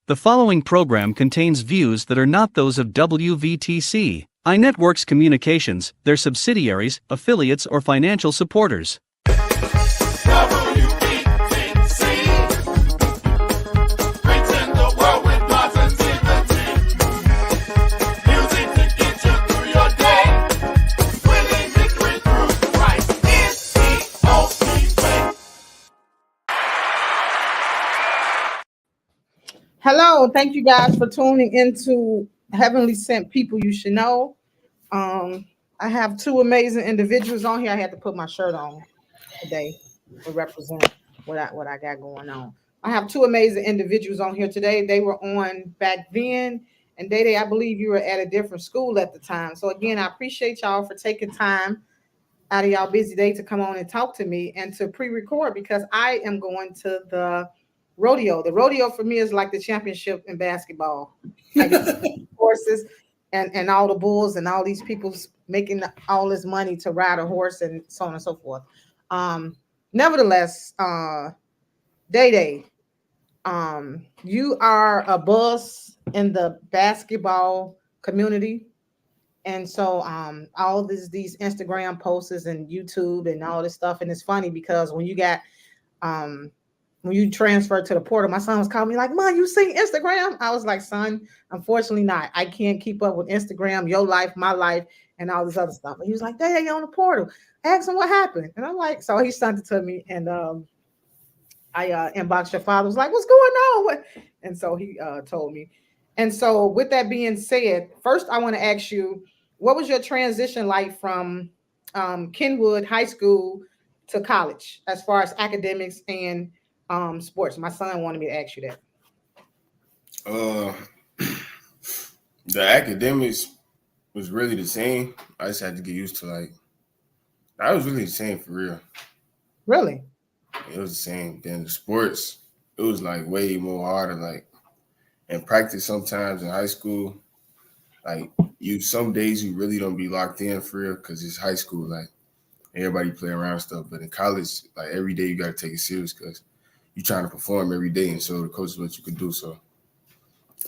The following program contains views that are not those of WVTC, iNetworks Communications, their subsidiaries, affiliates, or financial supporters. Hello, thank you guys for tuning into Heavenly Sent People You Should Know. I have two amazing individuals on here. I had to put my shirt on today to represent what I got going on. I have two amazing individuals on here today. They were on back then, and Day, I believe you were at a different school at the time. So again, I appreciate y'all for taking time out of y'all busy day to come on and talk to me and to pre-record, because I am going to the rodeo. The rodeo for me is like the championship in basketball. I get horses and all the bulls and all these people making all this money to ride a horse and so on and so forth. Nevertheless, Day, you are a buzz in the basketball community. And so all these Instagram posts and YouTube and all this stuff. And it's funny because when you got when you transfer to the portal, my son was calling me like, "Mom, you see Instagram?" I was like, "Son, unfortunately not. I can't keep up with Instagram, your life, my life, and all this other stuff." And he was like, "Dad, you're on the portal. Ask him what happened." And I'm like, so he sent it to me, and I inboxed your father. Was like, "What's going on?" And so he told me. And so with that being said, first I want to ask you, what was your transition like from Kenwood High School to college as far as academics and sports? My son wanted me to ask you that. The academics was really the same. I just had to get used to I was really the same for real. Really? It was the same. Then the sports, it was way more harder. In practice sometimes in high school, some days you really don't be locked in for real because it's high school. Everybody play around stuff. But in college, every day you got to take it serious because you're trying to perform every day, and so the coach is what you can do. So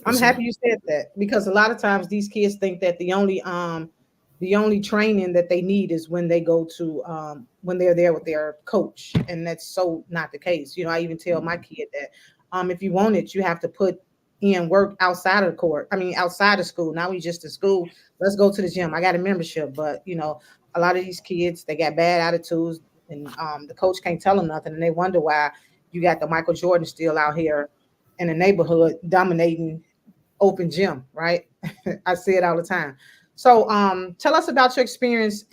I'm happy you said that, because a lot of times these kids think that the only training that they need is when they go to when they're there with their coach, and that's so not the case. I even tell my kid that if you want it, you have to put in work outside of the court. I mean, outside of school. Now we just in school. Let's go to the gym. I got a membership, but a lot of these kids, they got bad attitudes, and the coach can't tell them nothing, and they wonder why you got the Michael Jordan still out here in the neighborhood dominating open gym, right? I see it all the time. So tell us about your experience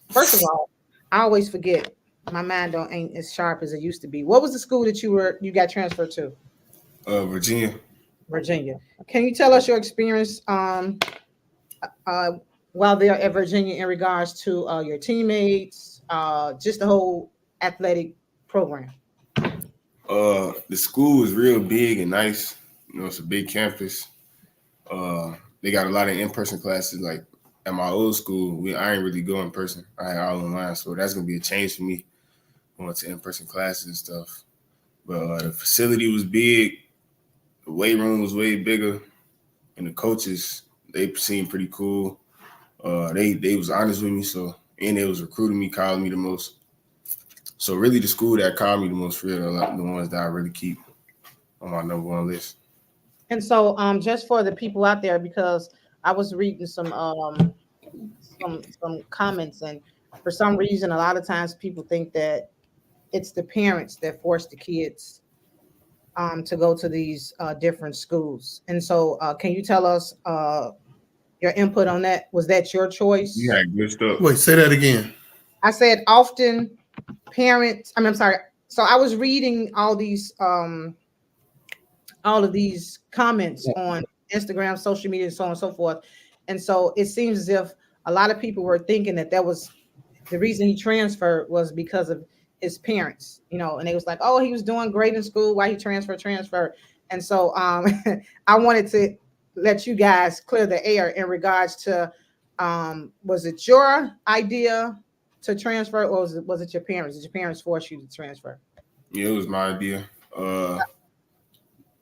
first of all, I always forget. My mind ain't as sharp as it used to be. What was the school that you got transferred to? Virginia. Virginia. Can you tell us your experience while there at Virginia in regards to your teammates, just the whole athletic program? The school is real big and nice. It's a big campus. They got a lot of in-person classes. At my old school, I ain't really go in person. I had all online, so that's gonna be a change for me going to in-person classes and stuff. But the facility was big, the weight room was way bigger, and the coaches, they seemed pretty cool. They was honest with me, and they was recruiting me, calling me the most. So really, the school that called me the most, for real, the ones that I really keep on my number one list. And so, just for the people out there, because I was reading some comments, and for some reason, a lot of times people think that it's the parents that force the kids to go to these different schools. And so, can you tell us your input on that? Was that your choice? Yeah, good stuff. Wait, say that again. I said often parents. I'm sorry. So I was reading all of these comments on Instagram, social media, and so on and so forth. And so it seems as if a lot of people were thinking that was the reason he transferred was because of his parents, and they was like, "Oh, he was doing great in school. Why he transferred?" And so I wanted to let you guys clear the air in regards to was it your idea to transfer, or was it your parents? Did your parents force you to transfer? Yeah, it was my idea.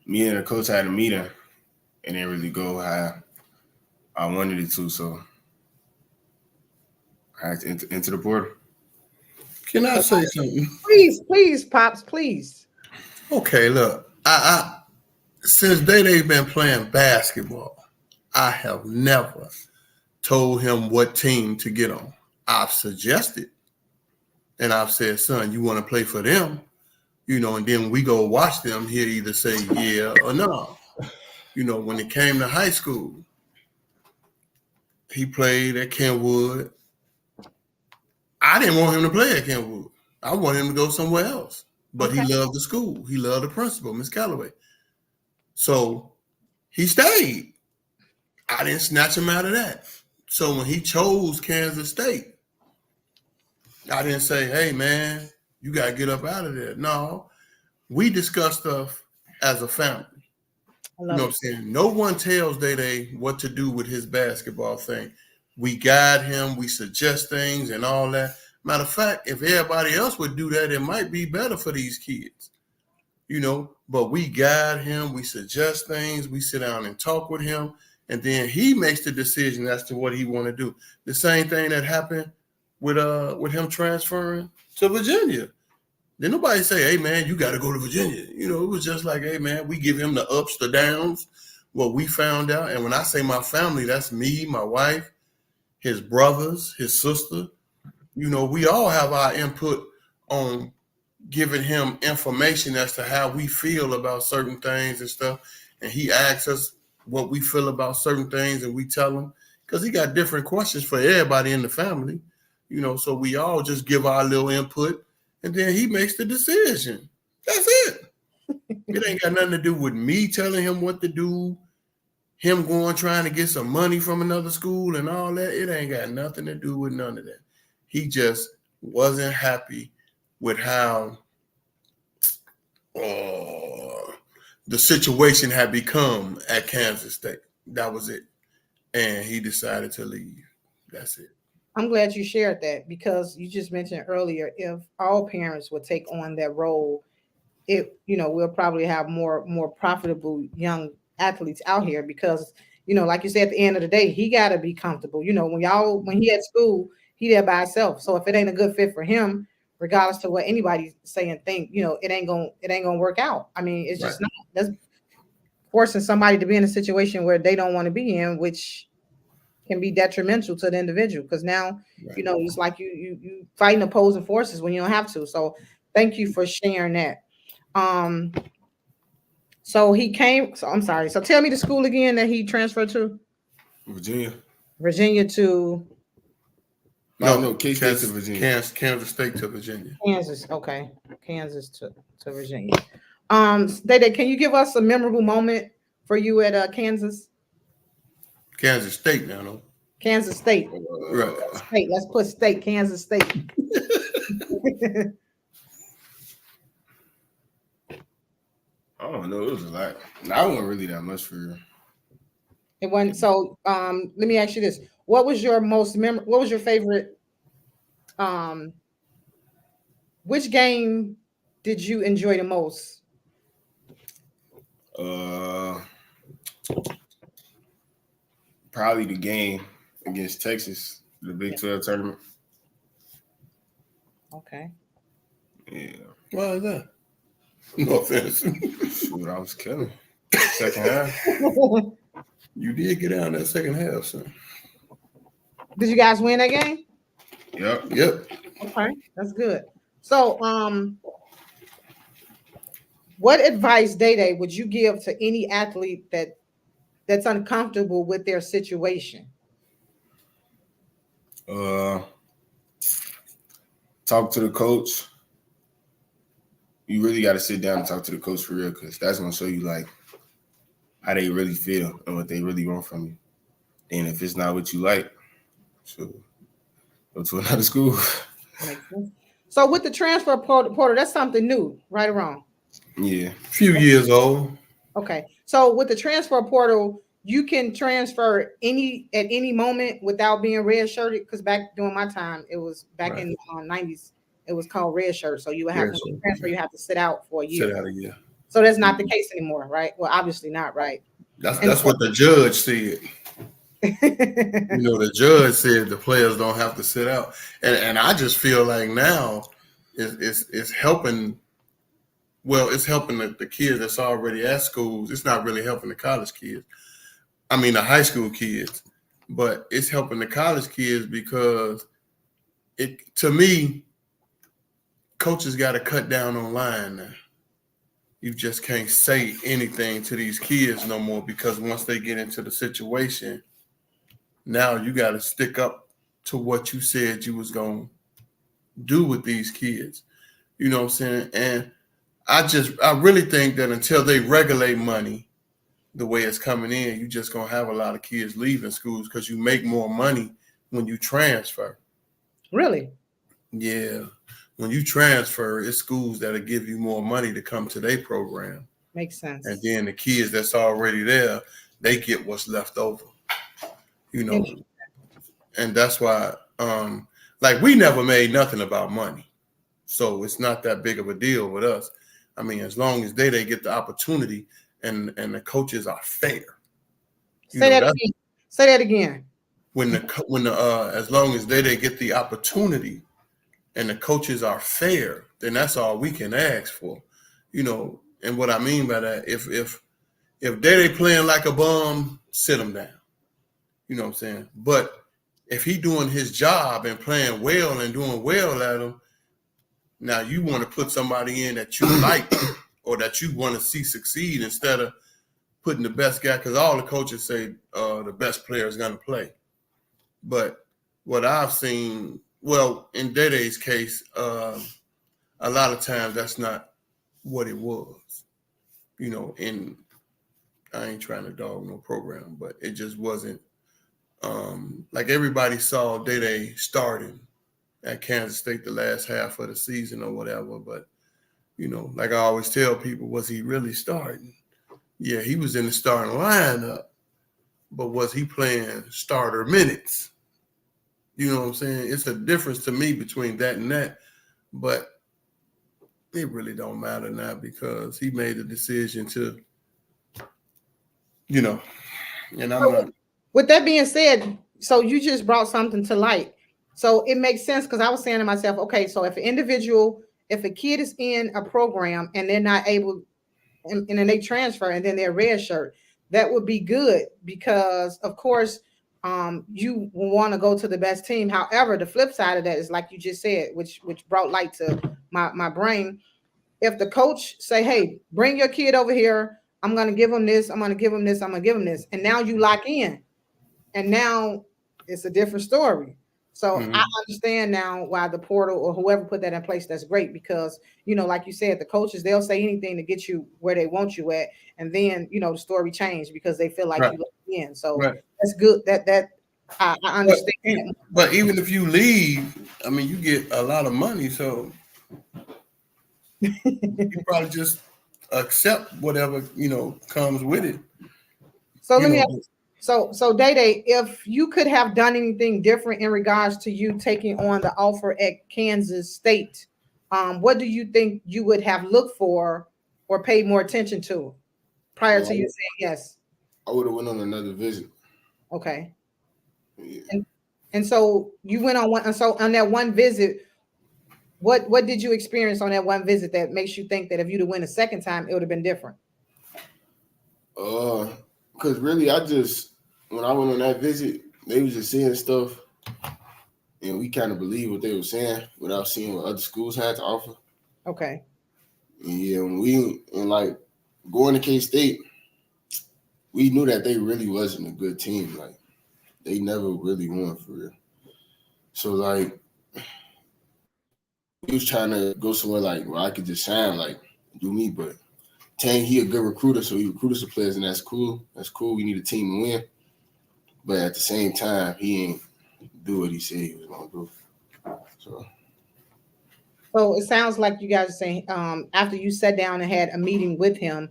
me and the coach had a meeting, and didn't really go how I wanted it to. So I had to enter the portal. Can I say something? Please, Pops, please. Okay, look, I since they've been playing basketball, I have never told him what team to get on. I've suggested, and I've said, son, you want to play for them, and then we go watch them. He'll either say yeah or no. When it came to high school, he played at Kenwood. I didn't want him to play at Kenwood. I wanted him to go somewhere else. But He loved the school. He loved the principal, Miss Calloway. So he stayed. I didn't snatch him out of that. So when he chose Kansas State, I didn't say, hey, man, you got to get up out of there. No, we discuss stuff as a family. You know what I'm saying? No one tells Day what to do with his basketball thing. We guide him, we suggest things and all that. Matter of fact, if everybody else would do that, it might be better for these kids. But we guide him, we suggest things, we sit down and talk with him, and then he makes the decision as to what he want to do. The same thing that happened with him transferring to Virginia. Then nobody say, hey, man, you got to go to Virginia. It was just like, hey, man, we give him the ups, the downs, what we found out. And when I say my family, that's me, my wife, his brothers, his sister. We all have our input on giving him information as to how we feel about certain things and stuff. And he asks us what we feel about certain things, and we tell him, because he got different questions for everybody in the family. So we all just give our little input. And then he makes the decision. That's it. It ain't got nothing to do with me telling him what to do, him going trying to get some money from another school and all that. It ain't got nothing to do with none of that. He just wasn't happy with how the situation had become at Kansas State. That was it. And he decided to leave. That's it. I'm glad you shared that, because you just mentioned earlier, if all parents would take on that role, we'll probably have more profitable young athletes out here, because, like you said, at the end of the day, he got to be comfortable. When he at school, he there by himself. So if it ain't a good fit for him, regardless to what anybody's saying, think, it ain't gonna work out. I mean, it's just not. That's forcing somebody to be in a situation where they don't want to be in, which can be detrimental to the individual, because now, it's like you fighting opposing forces when you don't have to. So thank you for sharing that. So I'm sorry. So tell me the school again that he transferred to. Virginia to. No, K-State to Virginia. Kansas State to Virginia. Kansas, okay. Kansas to Virginia. Dede, can you give us a memorable moment for you at Kansas? Kansas State now, no? Kansas State. Right. State. Let's put state, Kansas State. I don't know. It was a lot. I wasn't really that much for real. It wasn't. So let me ask you this. What was your favorite which game did you enjoy the most? Probably the game against Texas, the Big 12 tournament. Okay. Yeah. Why is that? No offense. Shoot, I was killing. Second half. You did get out in that second half, son. Did you guys win that game? Yep. Okay, that's good. So, what advice, Dede, would you give to any athlete that's uncomfortable with their situation? Talk to the coach. You really got to sit down and talk to the coach for real, because that's going to show you like how they really feel and what they really want from you. And if it's not what you like, so go to another school. Makes sense. So with the transfer portal, that's something new, right or wrong? Yeah. A few years old. Okay. So with the transfer portal, you can transfer at any moment without being red shirted. Because back during my time, it was back in the 90s. It was called red shirt. So you would have to transfer. You have to sit out for a year. Sit out a year. So that's not the case anymore, right? Well, obviously not, right? That's what the judge said. The judge said the players don't have to sit out, and I just feel like now it's helping. Well, it's helping the kids that's already at schools. It's not really helping the college kids. I mean, the high school kids, but it's helping the college kids because to me, coaches got to cut down on lying now. You just can't say anything to these kids no more because once they get into the situation, now you got to stick up to what you said you was going to do with these kids. You know what I'm saying? And I really think that until they regulate money the way it's coming in, you just going to have a lot of kids leaving schools because you make more money when you transfer. Really? Yeah. When you transfer, it's schools that'll give you more money to come to their program. Makes sense. And then the kids that's already there, they get what's left over. And that's why, we never made nothing about money. So it's not that big of a deal with us. I mean, as long as they get the opportunity and the coaches are fair. Say that again. As long as they get the opportunity and the coaches are fair, then that's all we can ask for. And what I mean by that, if they playing like a bum, sit them down. You know what I'm saying? But if he doing his job and playing well and doing well at him, now you want to put somebody in that you like or that you want to see succeed instead of putting the best guy, because all the coaches say the best player is going to play. But what I've seen, well, in Dede's case, a lot of times that's not what it was. And I ain't trying to dog no program, but it just wasn't. Like everybody saw Dede starting at Kansas State the last half of the season or whatever. But, like I always tell people, was he really starting? Yeah, he was in the starting lineup, but was he playing starter minutes? You know what I'm saying? It's a difference to me between that and that, but it really don't matter now because he made the decision to, and I'm not. With that being said, so you just brought something to light. So it makes sense because I was saying to myself, okay, so if a kid is in a program and they're not able, and then they transfer and then they're red shirt, that would be good because, of course, you want to go to the best team. However, the flip side of that is like you just said, which brought light to my brain. If the coach say, hey, bring your kid over here, I'm going to give him this, I'm going to give him this, I'm going to give him this. And now you lock in. And now it's a different story. So I understand now why the portal or whoever put that in place, that's great because, like you said, the coaches, they'll say anything to get you where they want you at. And then, the story changed because they feel like you locked in. So that's good. That I understand. But even if you leave, I mean, you get a lot of money. So you probably just accept whatever, comes with it. So let me ask you. So Dede, if you could have done anything different in regards to you taking on the offer at Kansas State, what do you think you would have looked for or paid more attention to prior to you saying yes? I would have went on another visit. Okay. Yeah. And so you went on one. And so on that one visit, what did you experience on that one visit that makes you think that if you'd have went a second time, it would have been different? Because really, when I went on that visit, they was just saying stuff, and we kind of believed what they were saying without seeing what other schools had to offer. Okay. Yeah, and going to K-State, we knew that they really wasn't a good team. Like, they never really won for real. So, we was trying to go somewhere where I could just shine, do me, but Tang, he a good recruiter, so he recruited some players, and that's cool. That's cool. We need a team to win. But at the same time, he ain't do what he said he was going to do. So it sounds like you guys are saying after you sat down and had a meeting with him,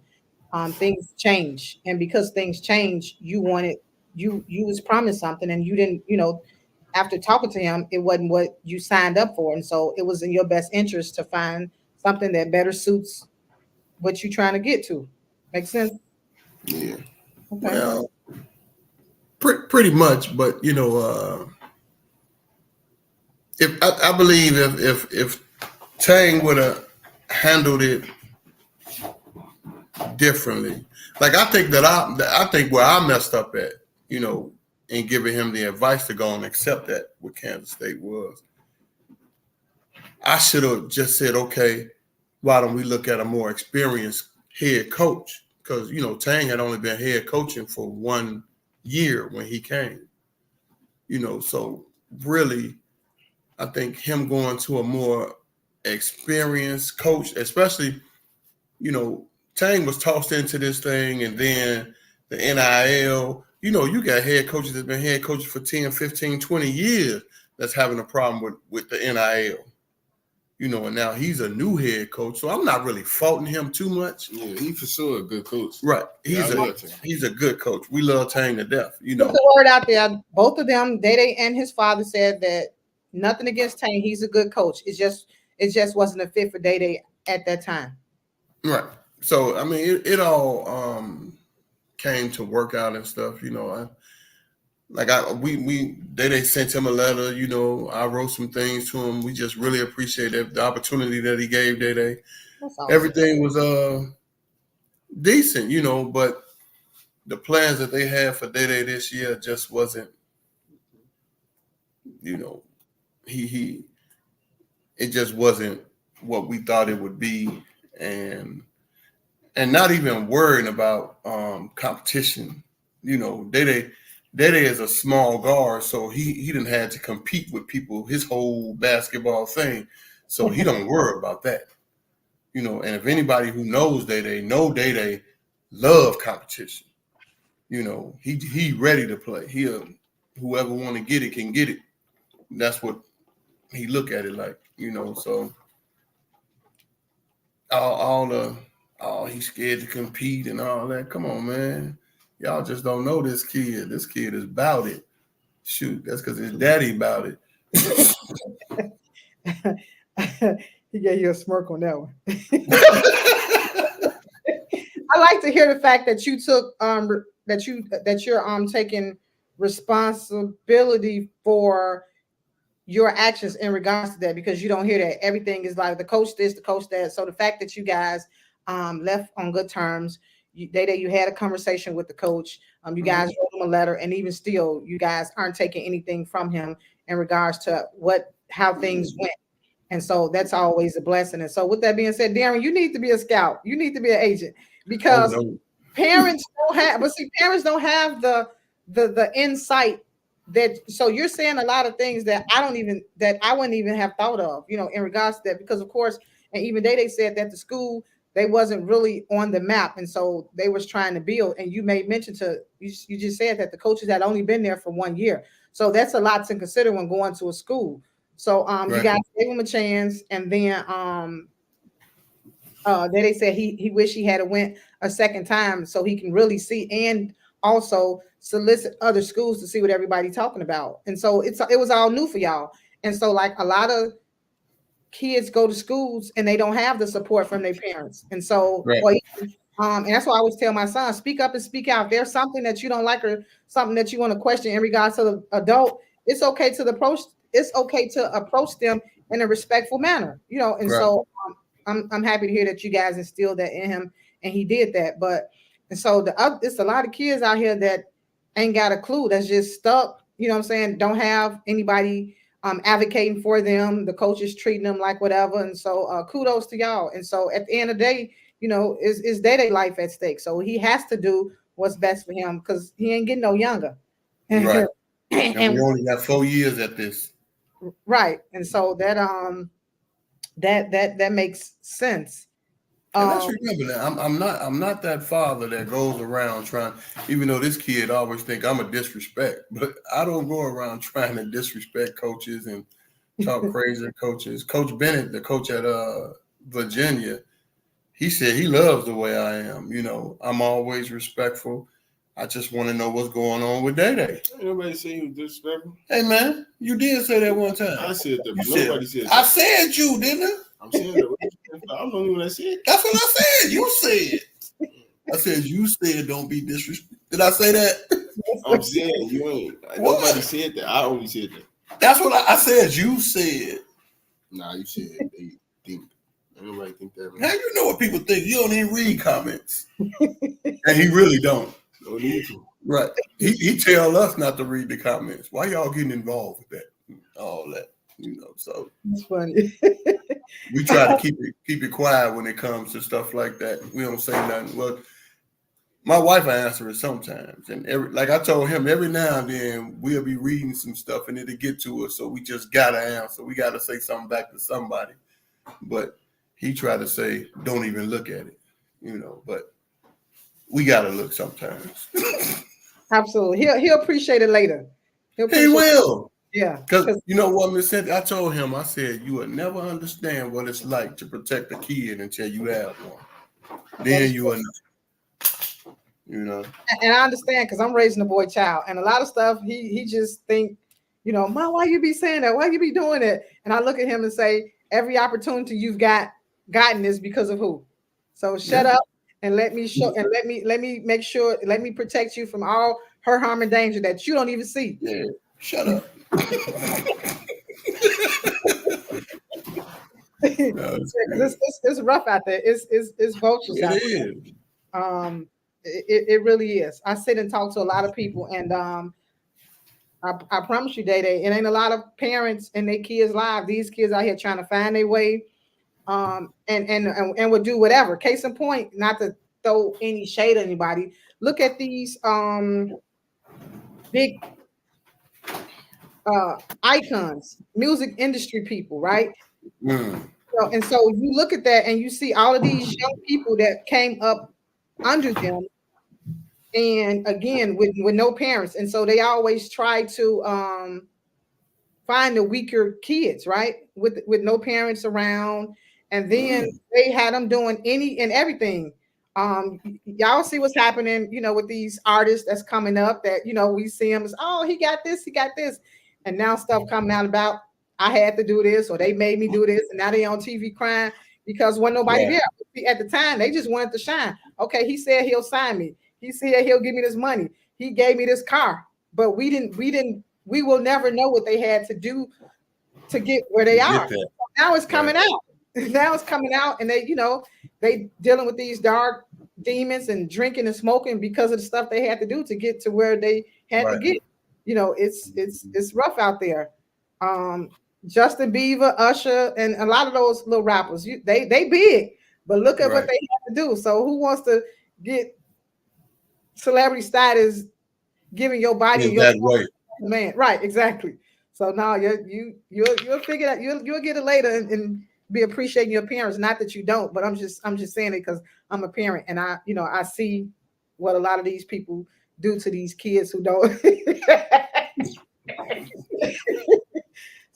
things changed. And because things changed, you was promised something and you didn't, after talking to him, it wasn't what you signed up for. And so it was in your best interest to find something that better suits what you're trying to get to. Make sense? Yeah. Okay. Well, pretty much, but you know, if I believe if Tang would have handled it differently, like I think where I messed up at, you know, in giving him the advice to go and accept that what Kansas State was, I should have just said, okay, why don't we look at a more experienced head coach? Because you know, Tang had only been head coaching for 1 year when he came, you know, so really, I think him going to a more experienced coach, especially, you know, Tang was tossed into this thing and then the NIL, you know, you got head coaches that's been head coaches for 10, 15, 20 years that's having a problem with the NIL. You know, and now he's a new head coach, so I'm not really faulting him too much. Yeah, he for sure a good coach. Right. He's a good coach. We love Tang to death, you Put know. the word out there. Both of them, Day and his father, said that nothing against Tang. He's a good coach. It just wasn't a fit for Day at that time. Right. So I mean, it all came to work out and stuff, you know. They sent him a letter, you know. I wrote some things to him. We just really appreciate the opportunity that he gave Day. Awesome. Everything was decent, you know, but the plans that they had for Day this year just wasn't, you know, it just wasn't what we thought it would be, and not even worrying about competition. You know, Day is a small guard, so he didn't have to compete with people his whole basketball thing, so he don't worry about that. You know, and if anybody who knows Day love competition. You know, he ready to play. Whoever want to get it can get it. That's what he look at it like, you know. So he's scared to compete and all that. Come on, man. Y'all just don't know this kid. This kid is about it. Shoot, that's because his daddy about it. He gave you a smirk on that one. I like to hear the fact that you took that you're taking responsibility for your actions in regards to that, because you don't hear that. Everything is like the coach this, the coach that. So the fact that you guys left on good terms, you had a conversation with the coach, you guys wrote him a letter, and even still, you guys aren't taking anything from him in regards to how things went. And so that's always a blessing. And so with that being said, Darren, you need to be a scout. You need to be an agent, because parents don't have the insight that, so you're saying a lot of things that I wouldn't even have thought of, you know, in regards to that, because of course, and even they said that the school, they wasn't really on the map, and so they was trying to build. And you made mention to, you just said that the coaches had only been there for 1 year, so that's a lot to consider when going to a school. So right. You guys gave him a chance, and then they said he wished he had went a second time so he can really see, and also solicit other schools to see what everybody's talking about. And so it was all new for y'all. And so like a lot of kids go to schools and they don't have the support from their parents. And so and that's why I always tell my son, speak up and speak out. If there's something that you don't like or something that you want to question in regards to the adult, it's okay to approach them in a respectful manner, you know. And so I'm happy to hear that you guys instilled that in him, and he did that. And so it's a lot of kids out here that ain't got a clue, that's just stuck, you know what I'm saying, don't have anybody advocating for them. The coaches treating them like whatever. And so kudos to y'all. And so at the end of the day, you know, is day life at stake. So he has to do what's best for him, because he ain't getting no younger. Right. And we only got 4 years at this. Right. And so that makes sense. And let's remember that I'm not that father that goes around trying, even though this kid always think I'm a disrespect, but I don't go around trying to disrespect coaches and talk crazy to coaches. Coach Bennett, the coach at Virginia, he said he loves the way I am. You know, I'm always respectful. I just want to know what's going on with Day. Nobody said you disrespectful. Hey man, you did say that one time. I said that, but nobody said that. I said you, didn't I? I'm saying that. I don't know what I said. That's what I said. You said. I said you said don't be disrespectful. Did I say that? I'm saying you ain't. Nobody said that. I only said that. That's what I said. You said. Nah, you said they think. Nobody think that. How you know what people think? You don't even read comments, and he really don't. No need to. Right? He tell us not to read the comments. Why y'all getting involved with that? All that, So It's funny. we try to keep it quiet when it comes to stuff like that. We don't say nothing. Well, my wife will answer it sometimes, and like I told him, every now and then we'll be reading some stuff and it'll get to us, so we just gotta answer. We gotta say something back to somebody. But he tried to say, "Don't even look at it," But we gotta look sometimes. Absolutely, he'll appreciate it later. He will. Yeah, because you know what, Miss Cynthia, I told him, I said, you will never understand what it's like to protect a kid until you have one. Then you will know. And I understand because I'm raising a boy child, and a lot of stuff he just think, Mom, why you be saying that? Why you be doing it? And I look at him and say, every opportunity you've gotten is because of who? So shut up and let me show and let me make sure, let me protect you from all hurt, harm, and danger that you don't even see. Yeah, shut up. It's rough out there. It's vultures out there. It really is. I sit and talk to a lot of people, and I promise you, Day, it ain't a lot of parents and their kids' lives. These kids out here trying to find their way, and would do whatever. Case in point, not to throw any shade at anybody. Look at these big icons, music industry people, right? So you look at that and you see all of these young people that came up under them, and again with no parents, and so they always try to find the weaker kids, right? With no parents around, and then they had them doing any and everything. Y'all see what's happening, with these artists that's coming up that we see them as, oh, he got this, and now stuff coming out about, I had to do this, or they made me do this, and now they on TV crying because when nobody there. At the time, they just wanted to shine. Okay, he said he'll sign me. He said he'll give me this money. He gave me this car, but we will never know what they had to do to get where they are. So now it's coming out. Now it's coming out, and they dealing with these dark demons and drinking and smoking because of the stuff they had to do to get to where they had to get. It's rough out there. Justin Bieber, Usher, and a lot of those little rappers, they big, but look at what they have to do. So who wants to get celebrity status, giving your body your that way? Man, right, exactly. So now you'll figure that you'll get it later and be appreciating your parents. Not that you don't, but I'm just saying it because I'm a parent, and I see what a lot of these people do to these kids who don't.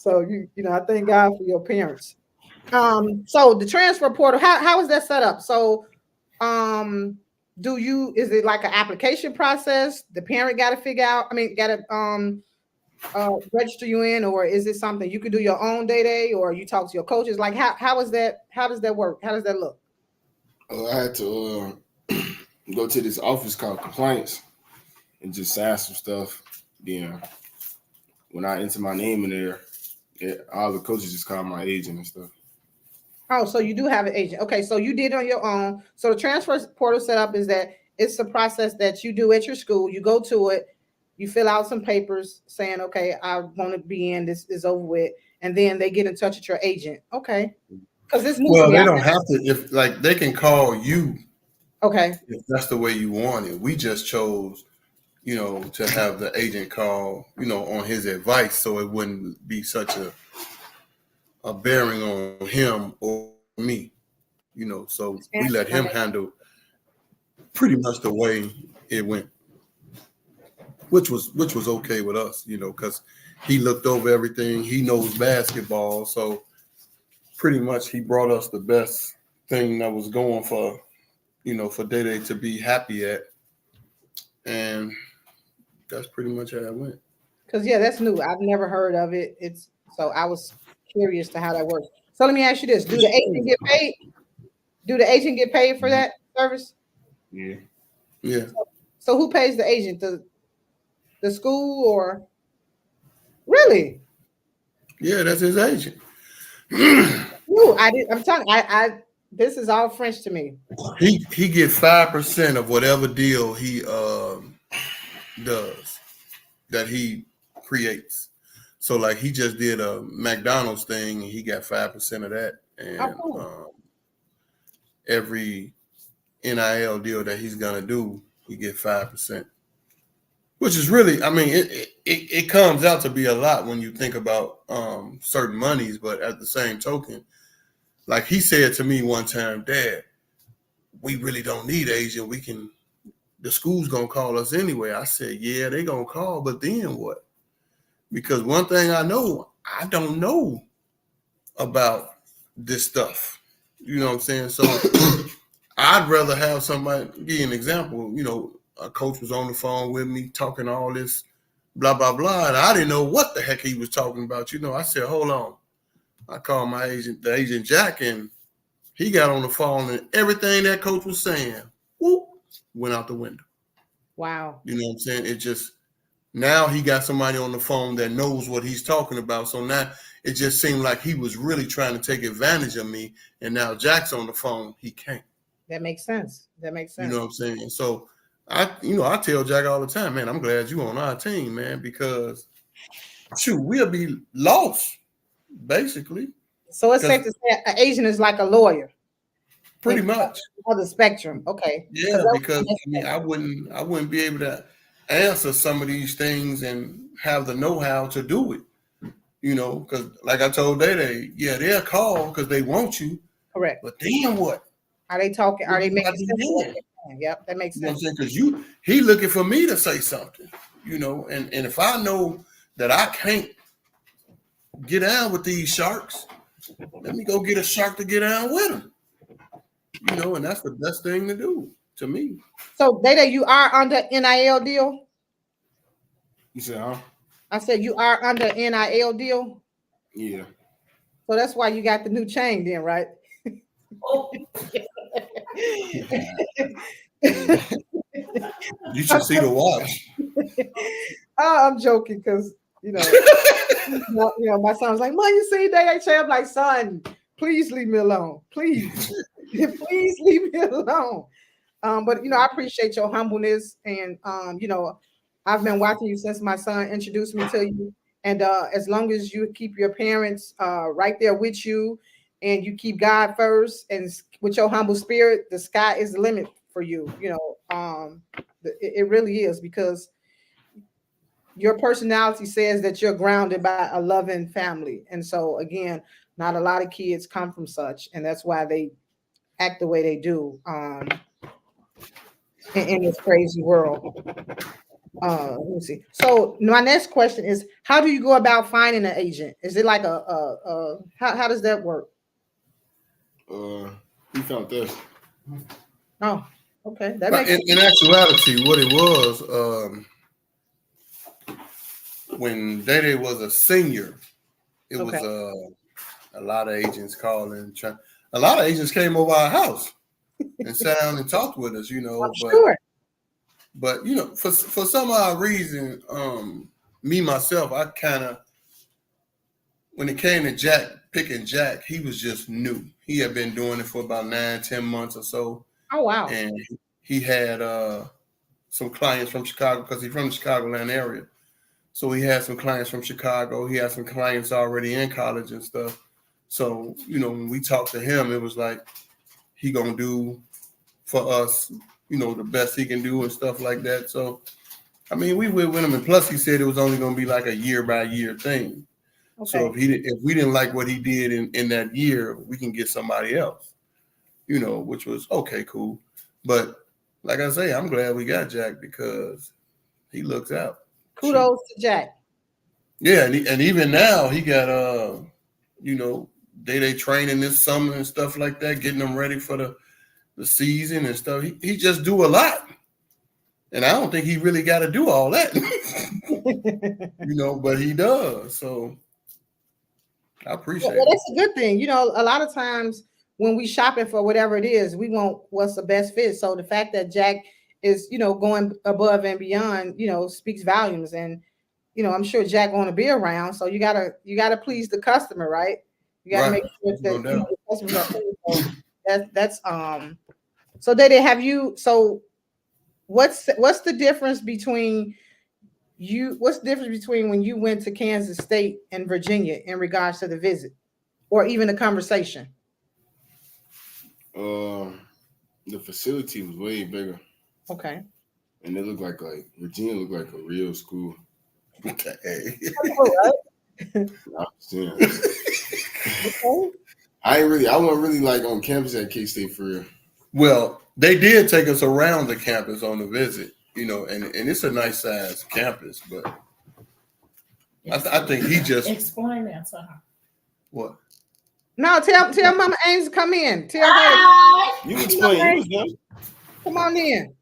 So I thank God for your parents. So the transfer portal, how is that set up? So is it like an application process? The parent got to figure out, got to register you in, or is it something you could do your own day, or you talk to your coaches? Like how is that? How does that work? How does that look? I had to go to this office called compliance and just sign some stuff. Then when I enter my name in there, all the coaches just call my agent and stuff. Oh, so you do have an agent. Okay, so you did on your own. So the transfer portal setup is that it's a process that you do at your school. You go to it, you fill out some papers saying, okay, I want to be in, this is over with. And then they get in touch with your agent. Okay. Because it's new. Well, they don't have to, if they can call you. Okay. If that's the way you want it. We just chose, to have the agent call, on his advice, so it wouldn't be such a bearing on him or me, so we let him handle pretty much the way it went, which was okay with us, because he looked over everything. He knows basketball, so pretty much he brought us the best thing that was going for Day to be happy at, and that's pretty much how it went. Because that's new. I've never heard of it. So I was curious to how that works. So let me ask you this: Do the agent get paid? Do the agent get paid for that service? Yeah. Yeah. So who pays the agent? The school or really? Yeah, that's his agent. Ooh, I'm telling you, I this is all French to me. He get 5% of whatever deal he does that he creates. So like he just did a McDonald's thing and he got 5% of that. And cool. Every NIL deal that he's gonna do, he get 5%. Which is really, I mean, it comes out to be a lot when you think about certain monies, but at the same token, like he said to me one time, Dad, we really don't need agent. The school's gonna call us anyway. I said, yeah, they gonna call, but then what? Because one thing I know, I don't know about this stuff. You know what I'm saying? So I'd rather have somebody, give you an example, a coach was on the phone with me talking all this blah, blah, blah. And I didn't know what the heck he was talking about. I said, hold on. I called my agent, the agent Jack, and he got on the phone and everything that coach was saying, whoop, went out the window. Wow. You know what I'm saying? It just, now he got somebody on the phone that knows what he's talking about. So now it just seemed like he was really trying to take advantage of me. And now Jack's on the phone. He can't. That makes sense. That makes sense. You know what I'm saying? So I tell Jack all the time, man, I'm glad you on our team, man, because shoot, we'll be lost, basically. So it's safe to say an agent is like a lawyer. Pretty much. On the spectrum. Okay. Yeah, because I wouldn't be able to answer some of these things and have the know-how to do it. Because like I told Day, yeah, they'll call because they want you. Correct. But then what? Are they talking? Are they making sense? Yep, that makes sense. Because he looking for me to say something, and if I know that I can't get down with these sharks, let me go get a shark to get down with them. And that's the best thing to do to me. So, Data, you are under NIL deal? You said, huh? I said you are under NIL deal? Yeah. So that's why you got the new chain then, right? Oh. You should see the watch. Oh, I'm joking because, my son was like, Mom, you see that? I'm like, son, please leave me alone. Please. Please leave me alone. But I appreciate your humbleness, and I've been watching you since my son introduced me to you. And as long as you keep your parents right there with you, and you keep God first, and with your humble spirit, the sky is the limit for you. It really is, because your personality says that you're grounded by a loving family. And so again, not a lot of kids come from such, and that's why they act the way they do in this crazy world. Let me see. So my next question is, how do you go about finding an agent? Is it like how does that work? We found this. Oh, okay. That But makes in actuality, what it was, when Day was a senior, it was a lot of agents calling. A lot of agents came over our house and sat down and talked with us, But for some odd reason, me myself, I kind of, when it came to picking Jack, he was just new. He had been doing it for about 9-10 months or so. Oh wow! And he had some clients from Chicago, because he's from the Chicagoland area. So he had some clients from Chicago. He had some clients already in college and stuff. So when we talked to him, it was like he gonna do for us, the best he can do and stuff like that. So, I mean, we went with him, and plus he said it was only going to be like a year by year thing. Okay. So if we didn't like what he did in that year, we can get somebody else, which was okay, cool. But like I say, I'm glad we got Jack because he looks out. Kudos to Jack. Yeah, and even now he got they training this summer and stuff like that, getting them ready for the season and stuff. He just do a lot. And I don't think he really got to do all that, but he does. So I appreciate Well, it. that's a good thing. You know, a lot of times when we shopping for whatever it is, we want what's the best fit. So the fact that Jack is, you know, going above and beyond, you know, speaks volumes. And you know, I'm sure Jack want to be around. So you gotta please the customer, right? You got to Right. make sure No that you know, doubt. the customers are pleased. So that's So they have you. So what's the difference between you? What's the difference between when you went to Kansas State and Virginia in regards to the visit, or even the conversation? The facility was way bigger, Okay. and it looked like Virginia looked like a real school. Okay. All right. I'm saying. Okay. I wasn't really like on campus at K State for real. Well, they did take us around the campus on the visit, you know, and it's a nice size campus, but I think he just explain that to her. what? No, tell Mama Ames to come in. Tell her. Hi. You explain. You was done. Come on in.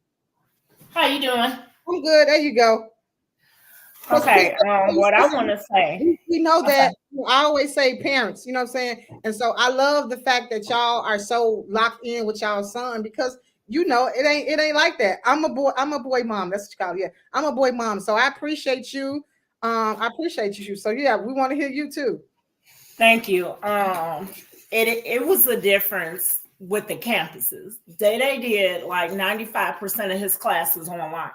How you doing? I'm good. There you go. Okay. What I want to say. We know that I always say parents, you know what I'm saying? And so I love the fact that y'all are so locked in with y'all's son because you know it ain't like that. I'm a boy mom. That's what you call it. Yeah. I'm a boy mom. So I appreciate you. I appreciate you. So yeah, we want to hear you too. Thank you. It was a difference with the campuses. They did like 95% of his classes online.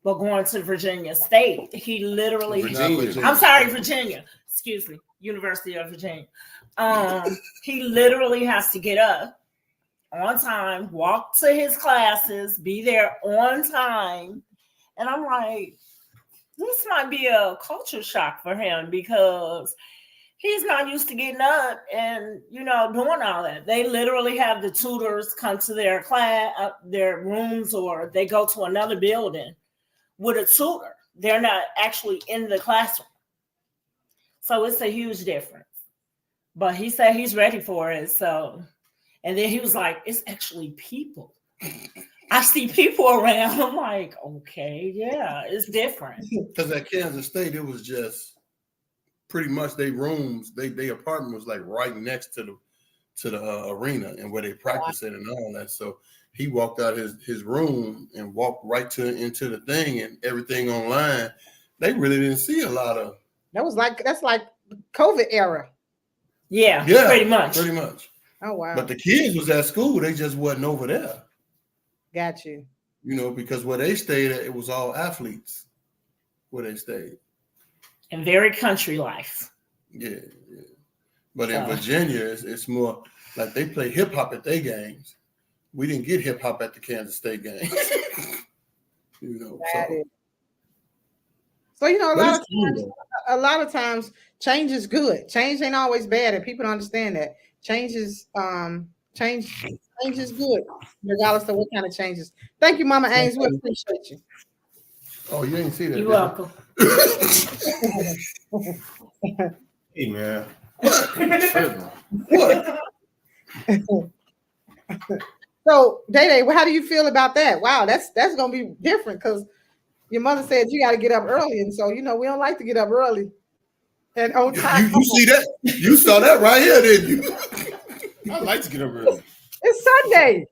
But going to Virginia State, he literally Virginia. Excuse me, University of Virginia. He literally has to get up on time, walk to his classes, be there on time. And I'm like, this might be a culture shock for him because he's not used to getting up and, you know, doing all that. They literally have the tutors come to their class, their rooms, or they go to another building with a tutor. They're not actually in the classroom. So it's a huge difference. But he said he's ready for it. So, and then he was like, it's actually people. I see people around. I'm like, okay, yeah, it's different. Because at Kansas State, it was just pretty much they rooms, they apartment was like right next to the arena and where they practice it and all that. So he walked out his room and walked right into the thing and everything online. They really didn't see a lot of. That's like COVID era. Yeah, pretty much. Oh wow. But the kids was at school, they just wasn't over there. Got you. You know, because where they stayed at, it was all athletes where they stayed. And very country life. Yeah. But in Virginia, it's more like they play hip hop at their games. We didn't get hip hop at the Kansas State games. You know, so you know, a lot of times change is good. Change ain't always bad, and people don't understand that. Change is good, regardless of what kind of changes. Thank you, Mama Ames. We appreciate you. Oh, you didn't see that. You're welcome. Hey man. What? So, Day, how do you feel about that? Wow, that's gonna be different because your mother said you got to get up early, and so you know we don't like to get up early and on time. You see that? You saw that right here, didn't you? I like to get up early. It's Sunday.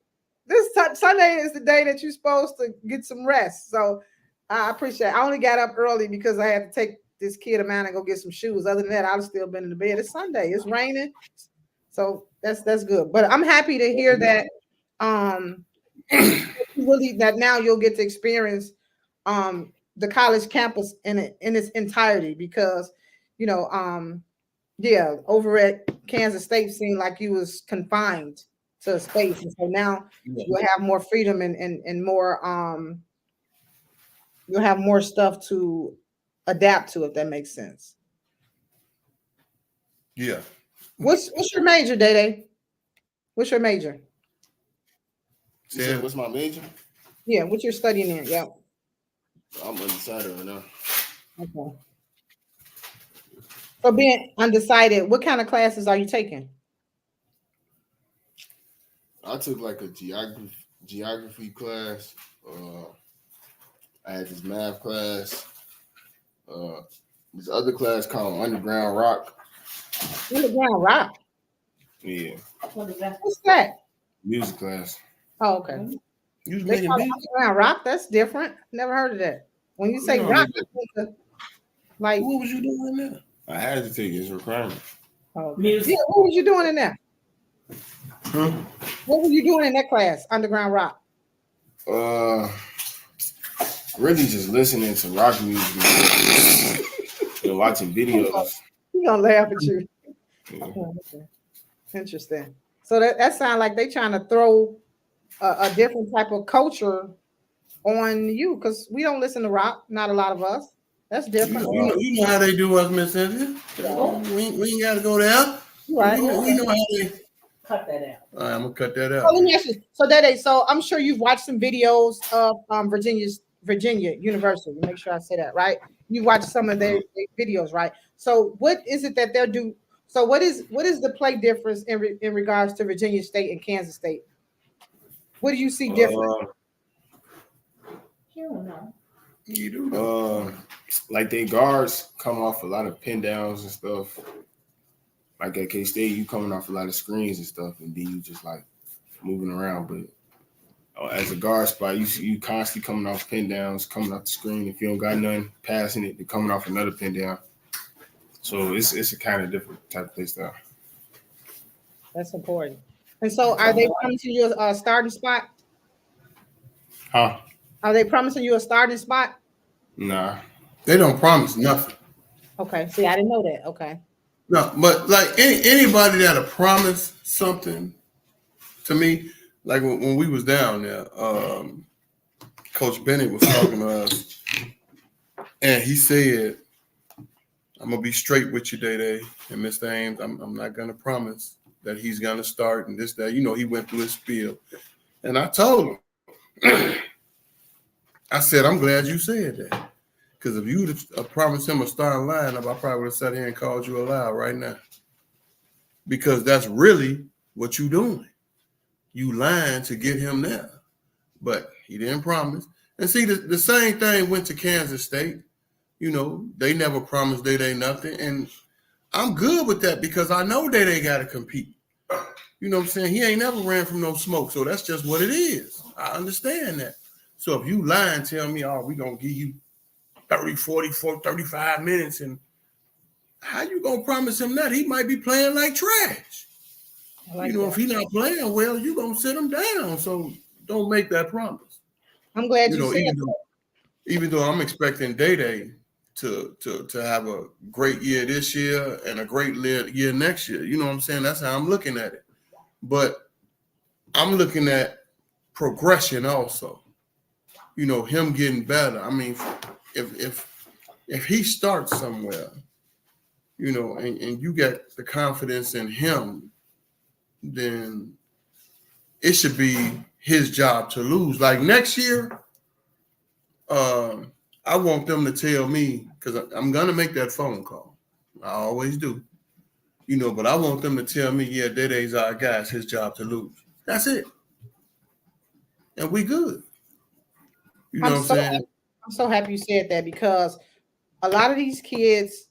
Sunday is the day that you're supposed to get some rest. So I appreciate it. I only got up early because I had to take this kid of mine and go get some shoes. Other than that, I've still been in the bed. It's Sunday. It's raining. So that's good. But I'm happy to hear that really that now you'll get to experience the college campus in its entirety because you know over at Kansas State seemed like you was confined to a space, and so now you'll have more freedom and more you'll have more stuff to adapt to, if that makes sense. Yeah. What's your major, Day? What's your major? Yeah. What's my major? Yeah, what you're studying in? Yeah. I'm undecided right now. Okay. So being undecided, what kind of classes are you taking? I took like a geography class. I had this math class. This other class called Underground Rock. Underground rock. Yeah, What is that? What's that? music class. Oh, okay. You was They making call it music. underground rock. That's different. Never heard of that. When you say No, rock, nigga. I think of, like, What was you doing there? I had to take his requirement. okay. Music. Yeah, what was you doing in there? Huh? What were you doing in that class? Underground rock. Really just listening to rock music and watching videos. He gonna laugh at you. Yeah. Oh, okay. Interesting. So that sounds like they trying to throw a different type of culture on you because we don't listen to rock. Not a lot of us. That's different. You know how they do us, Miss Cynthia. We ain't got to go there. Right. We know how they. Cut that out. All right, I'm gonna cut that out. So let me ask you. So Dede, so I'm sure you've watched some videos of Virginia University. Make sure I say that right. You watched some of their videos, right? So what is it that they're do? So what is the play difference in regards to Virginia State and Kansas State? What do you see different? You don't know. You do know. Like they guards come off a lot of pin downs and stuff. Like at K-State, you coming off a lot of screens and stuff, and then you just like moving around. But as a guard spot, you constantly coming off pin downs, coming off the screen. If you don't got none, passing it, then coming off another pin down. So it's a kind of different type of play style. That's important. And so, are they promising you a starting spot? Huh? Are they promising you a starting spot? Nah. They don't promise nothing. Okay. See, I didn't know that. Okay. No, but like anybody that'll promise something to me, like when we was down there, Coach Bennett was talking to us, and he said, "I'm gonna be straight with you, Day, and Mr. Ames. I'm not gonna promise that he's gonna start and this, that. You know, he went through his spiel, and I told him, I said, I'm glad you said that. Because if you'd have promised him a starting lineup, I probably would have sat here and called you a liar right now. Because that's really what you're doing. You lying to get him there. But he didn't promise. And see, the same thing went to Kansas State. You know, they never promised they nothing. And I'm good with that because I know they got to compete. You know what I'm saying? He ain't never ran from no smoke. So that's just what it is. I understand that. So if you lie and tell me, oh, we're going to give you 30, 40, 35 minutes, and how you going to promise him that? He might be playing like trash. Like you know, if he's not playing well, you're going to sit him down. So don't make that promise. I'm glad you said that. Even though I'm expecting Day to have a great year this year and a great year next year. You know what I'm saying? That's how I'm looking at it. But I'm looking at progression also. You know, him getting better. I mean, if he starts somewhere, you know, and you get the confidence in him, then it should be his job to lose. Like next year, I want them to tell me, because I'm going to make that phone call. I always do. You know, but I want them to tell me, yeah, Dede's our guy. It's his job to lose. That's it. And we good. You know what I'm saying? I'm so happy you said that because a lot of these kids,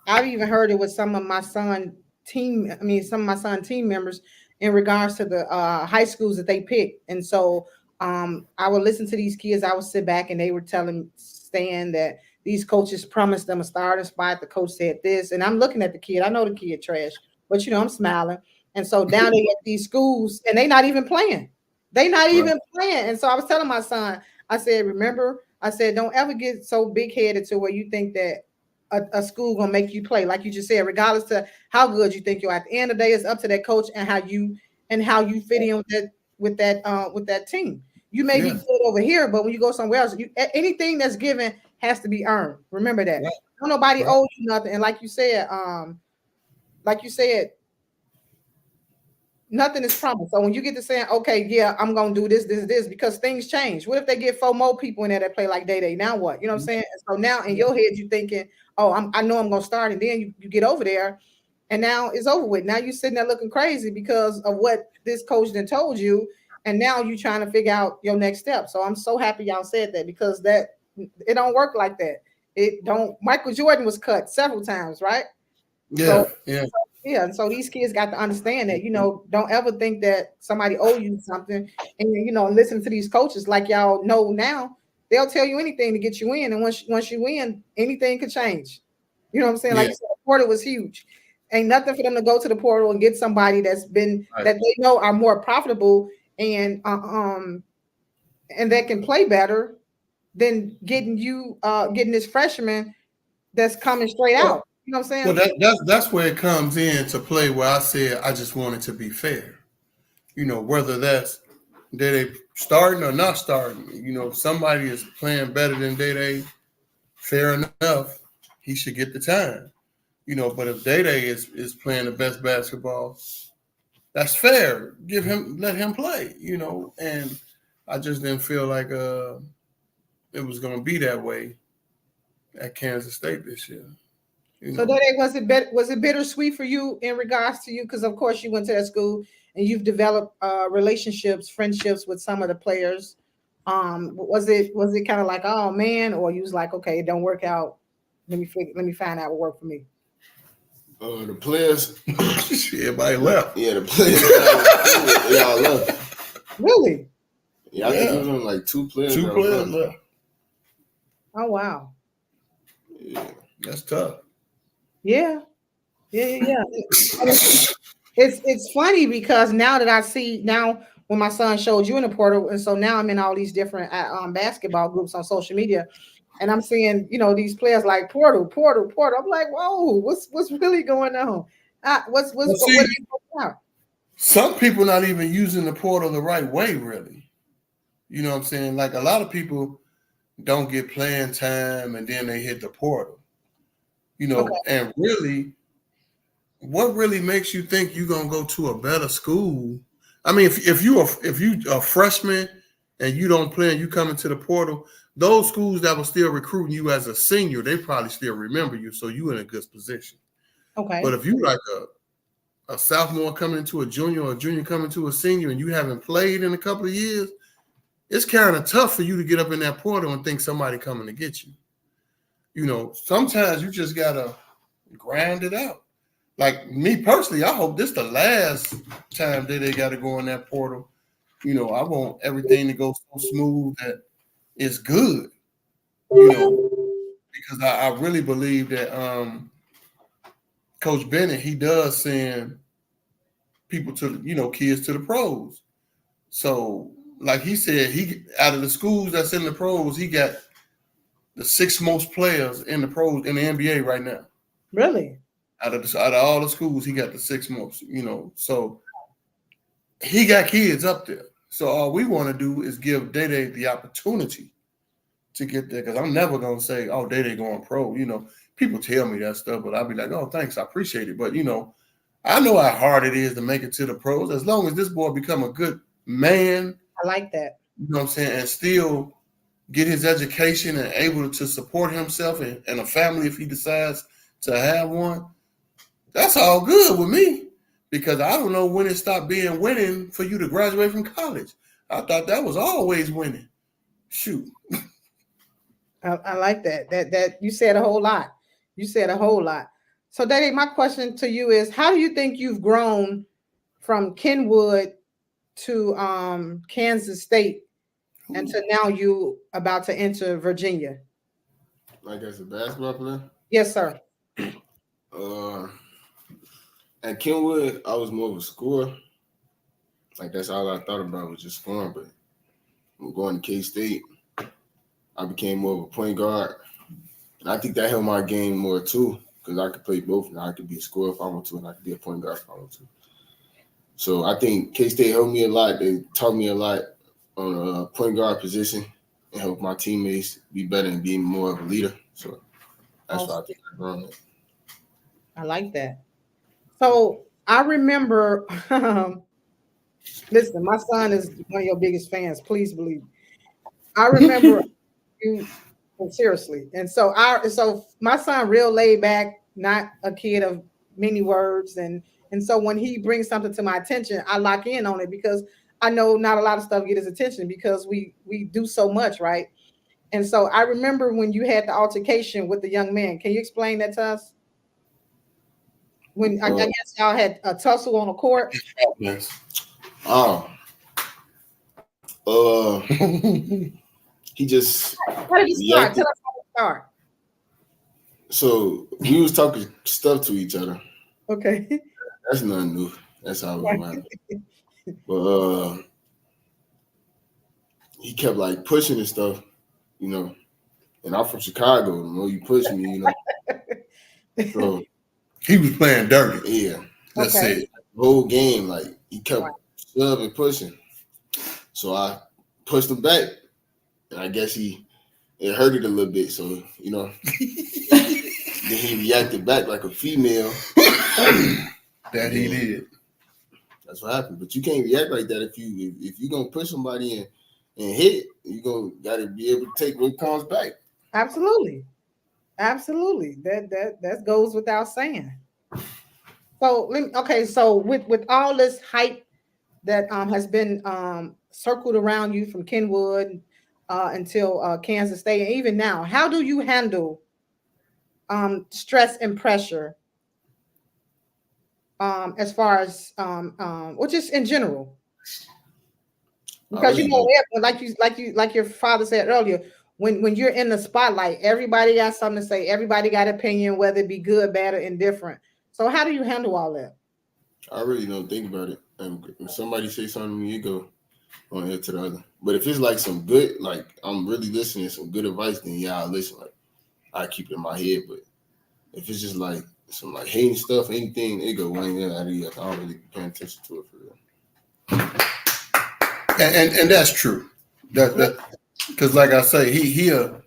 I've even heard it with some of my son team members in regards to the high schools that they pick. And so I would listen to these kids. I would sit back and they were telling Stan that these coaches promised them a starting spot. The coach said this, and I'm looking at the kid. I know the kid trash, but you know, I'm smiling. And so down they at these schools and they not even playing. They not even playing. And so I was telling my son, I said, remember, I said, don't ever get so big-headed to where you think that a school gonna make you play. Like you just said, regardless to how good you think you're at the end of the day, it's up to that coach and how you fit in with that team. You may be good over here, but when you go somewhere else, anything that's given has to be earned. Remember that. Right. Don't nobody owe you nothing. And like you said, nothing is promised. So when you get to saying, okay, yeah, I'm gonna do this, because things change. What if they get 4 more people in there that play like Day? Now what? You know what I'm saying? So now in your head, you're thinking, oh, I know I'm gonna start, and then you get over there, and now it's over with. Now you're sitting there looking crazy because of what this coach then told you, and now you're trying to figure out your next step. So I'm so happy y'all said that because it don't work like that. It don't. Michael Jordan was cut several times, right? So Yeah. yeah, so these kids got to understand that, don't ever think that somebody owe you something. And listen to these coaches, like y'all know now, they'll tell you anything to get you in. And once you win, anything could change. You know what I'm saying? Like Yeah. you said, the portal was huge. Ain't nothing for them to go to the portal and get somebody that they know are more profitable and that can play better than getting this freshman that's coming straight out. You know what I'm saying? Well, that's where it comes in to play. Where I said I just want it to be fair. Whether that's Day starting or not starting. If somebody is playing better than Day, fair enough, he should get the time. But if Day is playing the best basketball, that's fair. Let him play. And I just didn't feel like it was going to be that way at Kansas State this year. So Dede, was it bittersweet for you in regards to you? Because of course you went to that school and you've developed relationships, friendships with some of the players. Was it kind of like, oh man, or you was like, okay, it don't work out. Let me find out what worked for me. The players, everybody left. Yeah, the players, they all left. Really? Yeah, I think it was only like two players left. Oh wow. Yeah, that's tough. Yeah. It's funny because now that I see when my son showed you in the portal, and so now I'm in all these different basketball groups on social media, and I'm seeing these players like portal. I'm like, whoa, what's really going on? What are you talking about? Some people not even using the portal the right way, really. You know what I'm saying? Like a lot of people don't get playing time and then they hit the portal. Okay. And really, what really makes you think you're gonna go to a better school? I mean, if you a freshman and you don't play and you come into the portal, those schools that were still recruiting you as a senior, they probably still remember you, so you in a good position. Okay. But if you like a sophomore coming into a junior or a junior coming to a senior and you haven't played in a couple of years, it's kind of tough for you to get up in that portal and think somebody coming to get you. Sometimes you just gotta grind it out. Like me personally, I hope this the last time that they got to go in that portal. I want everything to go so smooth that it's good. Because I really believe that Coach Bennett, he does send people to kids to the pros. So like he said, he out of the schools that's in the pros, he got the 6 most players in the pros in the NBA right now. Really? Out of all the schools, he got the 6 most, So he got kids up there. So all we want to do is give Day the opportunity to get there. Because I'm never going to say, oh, Day going pro. People tell me that stuff, but I'll be like, oh, thanks. I appreciate it. But, I know how hard it is to make it to the pros. As long as this boy become a good man. I like that. You know what I'm saying? And still get his education and able to support himself and a family if he decides to have one. That's all good with me because I don't know when it stopped being winning for you to graduate from college. I thought that was always winning. Shoot. I like that. That you said a whole lot. So Daddy, my question to you is, how do you think you've grown from Kenwood to Kansas State and to now you about to enter Virginia? Like as a basketball player? Yes, sir. At Kenwood, I was more of a scorer. Like that's all I thought about was just scoring. But going to K-State, I became more of a point guard. And I think that helped my game more too, because I could play both. And I could be a scorer if I want to, and I could be a point guard if I want to. So I think K-State helped me a lot. They taught me a lot on a point guard position and helped my teammates be better and be more of a leader. So that's why I think I've grown it. I like that. So I remember, listen, my son is one of your biggest fans. Please believe me. I remember you seriously. And so my son real laid back, not a kid of many words. And so when he brings something to my attention, I lock in on it because I know not a lot of stuff get his attention because we do so much, right? And so I remember when you had the altercation with the young man. Can you explain that to us? When I guess y'all had a tussle on the court. Yes. He just How did it start? reacted. Tell us how it started. So we was talking stuff to each other. Okay. That's nothing new. That's how it was. But he kept like pushing and stuff, you know. And I'm from Chicago. The more you push me, you know. So He was playing dirty. yeah, That's Okay. it. the whole game, like he kept shoving, pushing. So I pushed him back, and I guess it hurt it a little bit. So you know, then he reacted back like a female. That he did. That's what happened. But you can't react like that if you gonna push somebody and hit, you gotta be able to take what comes back. Absolutely. That goes without saying. So so with all this hype that has been circled around you from Kenwood until Kansas State, and even now, how do you handle stress and pressure as far as or just in general? Because you know, like your father said earlier, when you're in the spotlight, everybody got something to say, everybody got opinion, whether it be good, bad, or indifferent. So how do you handle all that? I really don't think about it. If somebody say something to me, you go one head to the other. But if it's like some good, like I'm really listening, some good advice, then yeah, I'll listen. Like I keep it in my head. But if it's just like some like hating stuff, anything, it go one ear out of the other. I don't really pay attention to it for real. And that's true. That because like I say, he'll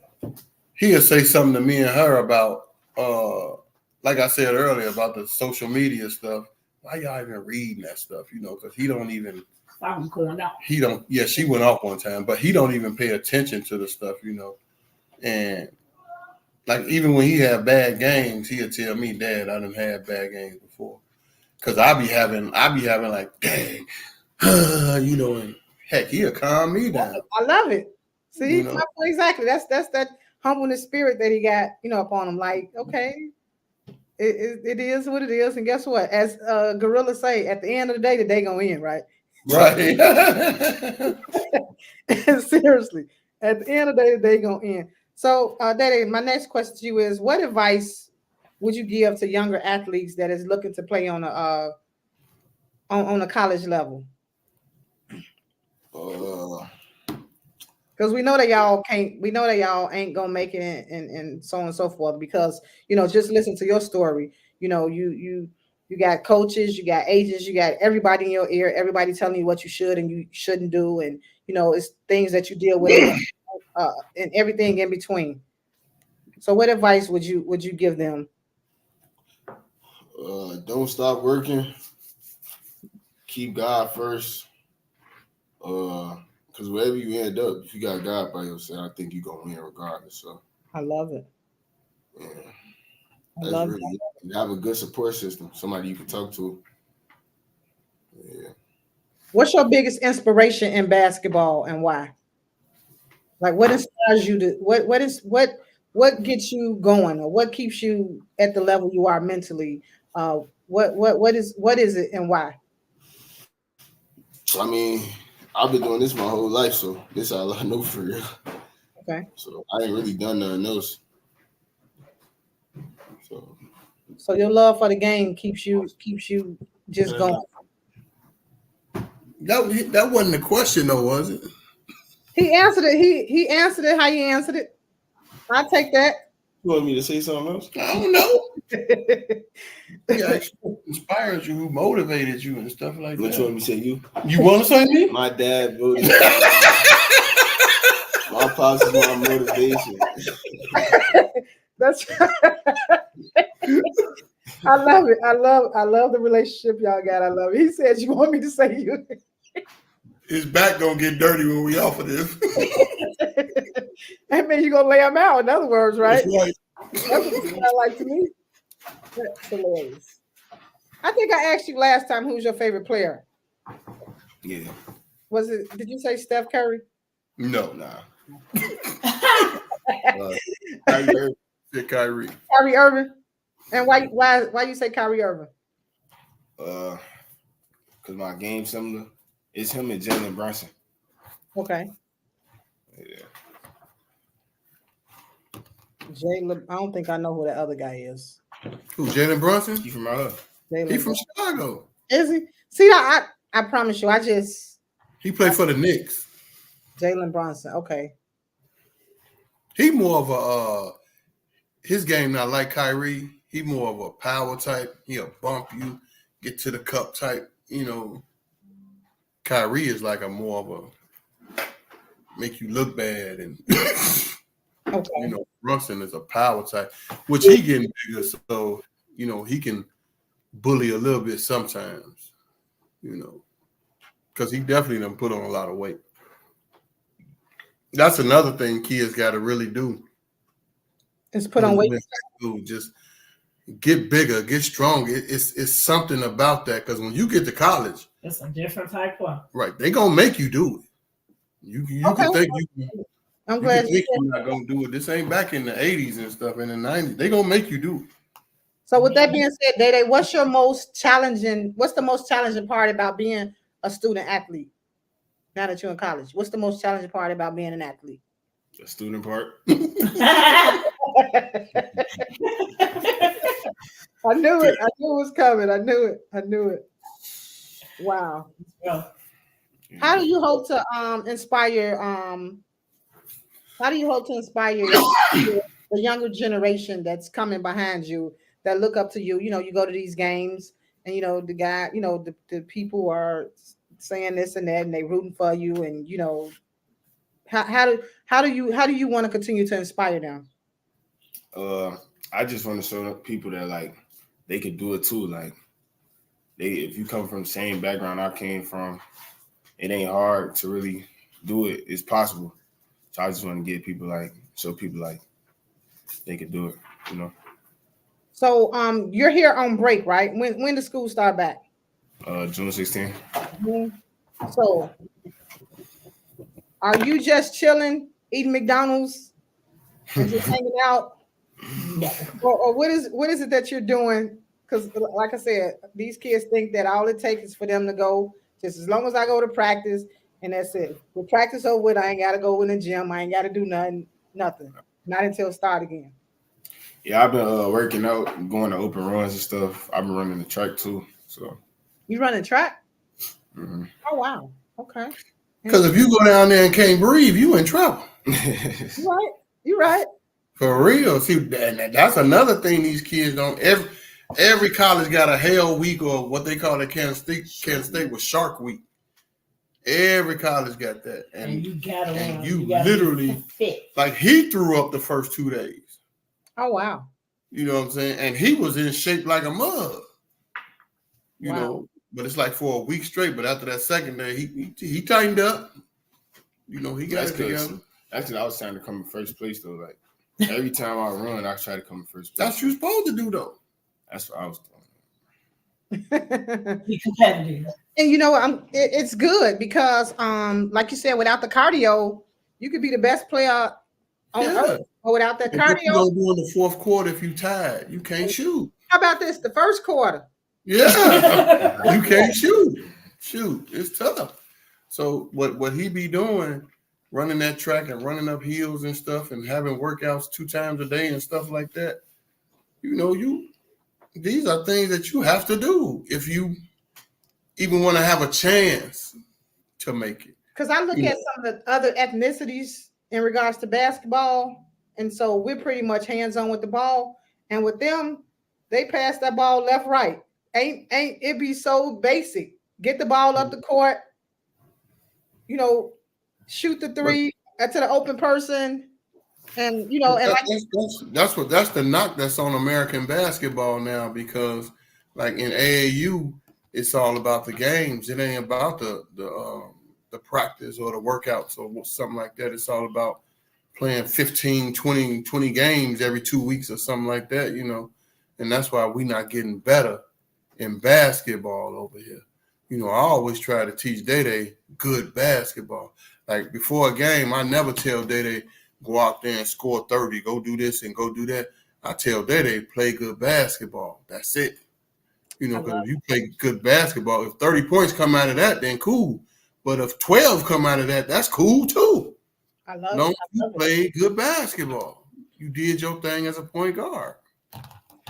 say something to me and her about like I said earlier about the social media stuff. Why y'all even reading that stuff? You know, because he don't even. I'm going out. He don't. Yeah, she went off one time, but he don't even pay attention to the stuff. You know, and like even when he had bad games, he'll tell me, "Dad, I done had bad games before." Because I be having like, dang, you know, and heck, he'll calm me down. I love it. See, You know? exactly. That's that humbleness spirit that he got, upon him. Like, okay, it is what it is, and guess what? As Gorilla say, at the end of the day gonna end, right? Right. Seriously, at the end of the day gonna end. So, Daddy, my next question to you is: what advice would you give to younger athletes that is looking to play on a college level? Because we know that y'all ain't gonna make it and so on and so forth. Because just listen to your story. You got coaches, you got agents, you got everybody in your ear, everybody telling you what you should and you shouldn't do, and it's things that you deal with and everything in between. So, what advice would you give them? Don't stop working. Keep God first. Because wherever you end up, if you got God by your side, I think you're gonna win regardless. So I love it. Yeah, I that's love really it. You have a good support system, somebody you can talk to. Yeah. What's your biggest inspiration in basketball and why? Like, what inspires you to what gets you going, or what keeps you at the level you are mentally? What is it and why? I mean, I've been doing this my whole life, so this all I know for real. Okay. So I ain't really done nothing else. So your love for the game keeps you just going. That wasn't the question though, was it? He answered it. He answered it how you answered it. I'll take that. You want me to say something else? I don't know. Yeah, inspires you, who motivated you and stuff like What that. you want me to say? You want to say me? My dad voted. My pops is my motivation. That's I love it. I love the relationship y'all got. I love it. He said, "You want me to say you?" His back gonna get dirty when we offer this. That means you're gonna lay him out. In other words, right? That's right. That's what it sounds like to me. That's hilarious. I think I asked you last time who's your favorite player. Yeah. Was it? Did you say Steph Curry? No, Nah. Kyrie. Kyrie Irving. And why you say Kyrie Irving? Cause my game similar. It's him and Jalen Brunson. Okay. Yeah. Jalen, I don't think I know who that other guy is. Who, Jalen Brunson? He from out here. Jalen He from Brunson. Chicago. Is he? See, I promise you, He played for the Knicks. Jalen Brunson. Okay. He more of a his game not like Kyrie. He more of a power type. He'll bump you, get to the cup type. You know, Kyrie is like a more of a make you look bad, and Okay. you know, Brunson is a power type, which he getting bigger, so you know he can bully a little bit sometimes. You know, because he definitely done put on a lot of weight. That's another thing kids got to really do. It's put on weight. Just get bigger, get stronger. It's something about that, because when you get to college, It's a different type of. right, they gonna make you do it. You Okay. can think I'm you glad can you think said. you're not gonna do it. This ain't back in the 80s and stuff, in the 90s. They gonna make you do it. So with that being said, Day, what's the most challenging part about being a student athlete now that you're in college? What's the most challenging part about being an athlete? The student part. I knew it. I knew it was coming. I knew it. Wow. Yeah. How do you hope to inspire the younger generation that's coming behind you, that look up to you? You know, you go to these games and you know the people are saying this and that and they rooting for you, and you know how do you want to continue to inspire them? I just want to show people that like they could do it too. Like if you come from the same background I came from, it ain't hard to really do it. It's possible. So I just want to show people like they could do it, you know. So you're here on break, right? When does school start back? June 16th. Mm-hmm. So are you just chilling, eating McDonald's and just hanging out? Or what is it that you're doing? Because like I said, these kids think that all it takes is for them to go, just as long as I go to practice and that's it. With practice over with, I ain't got to go in the gym. I ain't got to do nothing. Not until start again. Yeah, I've been working out, going to open runs and stuff. I've been running the track too. So you running track? Mm-hmm. Oh wow. Okay. Because if you go down there and can't breathe, you in trouble. You're right. For real. See, that's another thing these kids don't. Every college got a hell week, or what they call it, Kansas State was Shark Week. Every college got that, and you literally fit. Like he threw up the first 2 days. Oh wow. You know what I'm saying? And he was in shape like a mug. You know, but it's like for a week straight. But after that second day, he tightened up. You know, he got it together. Actually, I was trying to come in first place though. Like every time I run, I try to come in first place. That's what you're supposed to do though. That's what I was doing. Be competitive. And you know, it's good because like you said, without the cardio, you could be the best player on earth. But without that cardio, you don't do in the fourth quarter if you tired. You can't shoot. How about this? The first quarter. Yeah. You can't shoot. It's tough. So what he be doing, running that track and running up hills and stuff and having workouts 2 times a day and stuff like that, you know, these are things that you have to do if you even want to have a chance to make it. Because I look at some of the other ethnicities in regards to basketball, and so we're pretty much hands-on with the ball. And with them, they pass that ball left, right. Ain't it be so basic? Get the ball up the court, you know, shoot the three to the open person, and you know, and that's the knock that's on American basketball now, because like in AAU, it's all about the games. It ain't about the practice or the workouts or something like that. It's all about playing 15, 20 games every 2 weeks or something like that, you know. And that's why we're not getting better in basketball over here. You know, I always try to teach Day good basketball. Like before a game, I never tell Day go out there and score 30, go do this and go do that. I tell Day play good basketball. That's it. You know, because if you play good basketball, if 30 points come out of that, then cool. But if 12 come out of that, that's cool too. I love Long it. as you played good basketball. You did your thing as a point guard.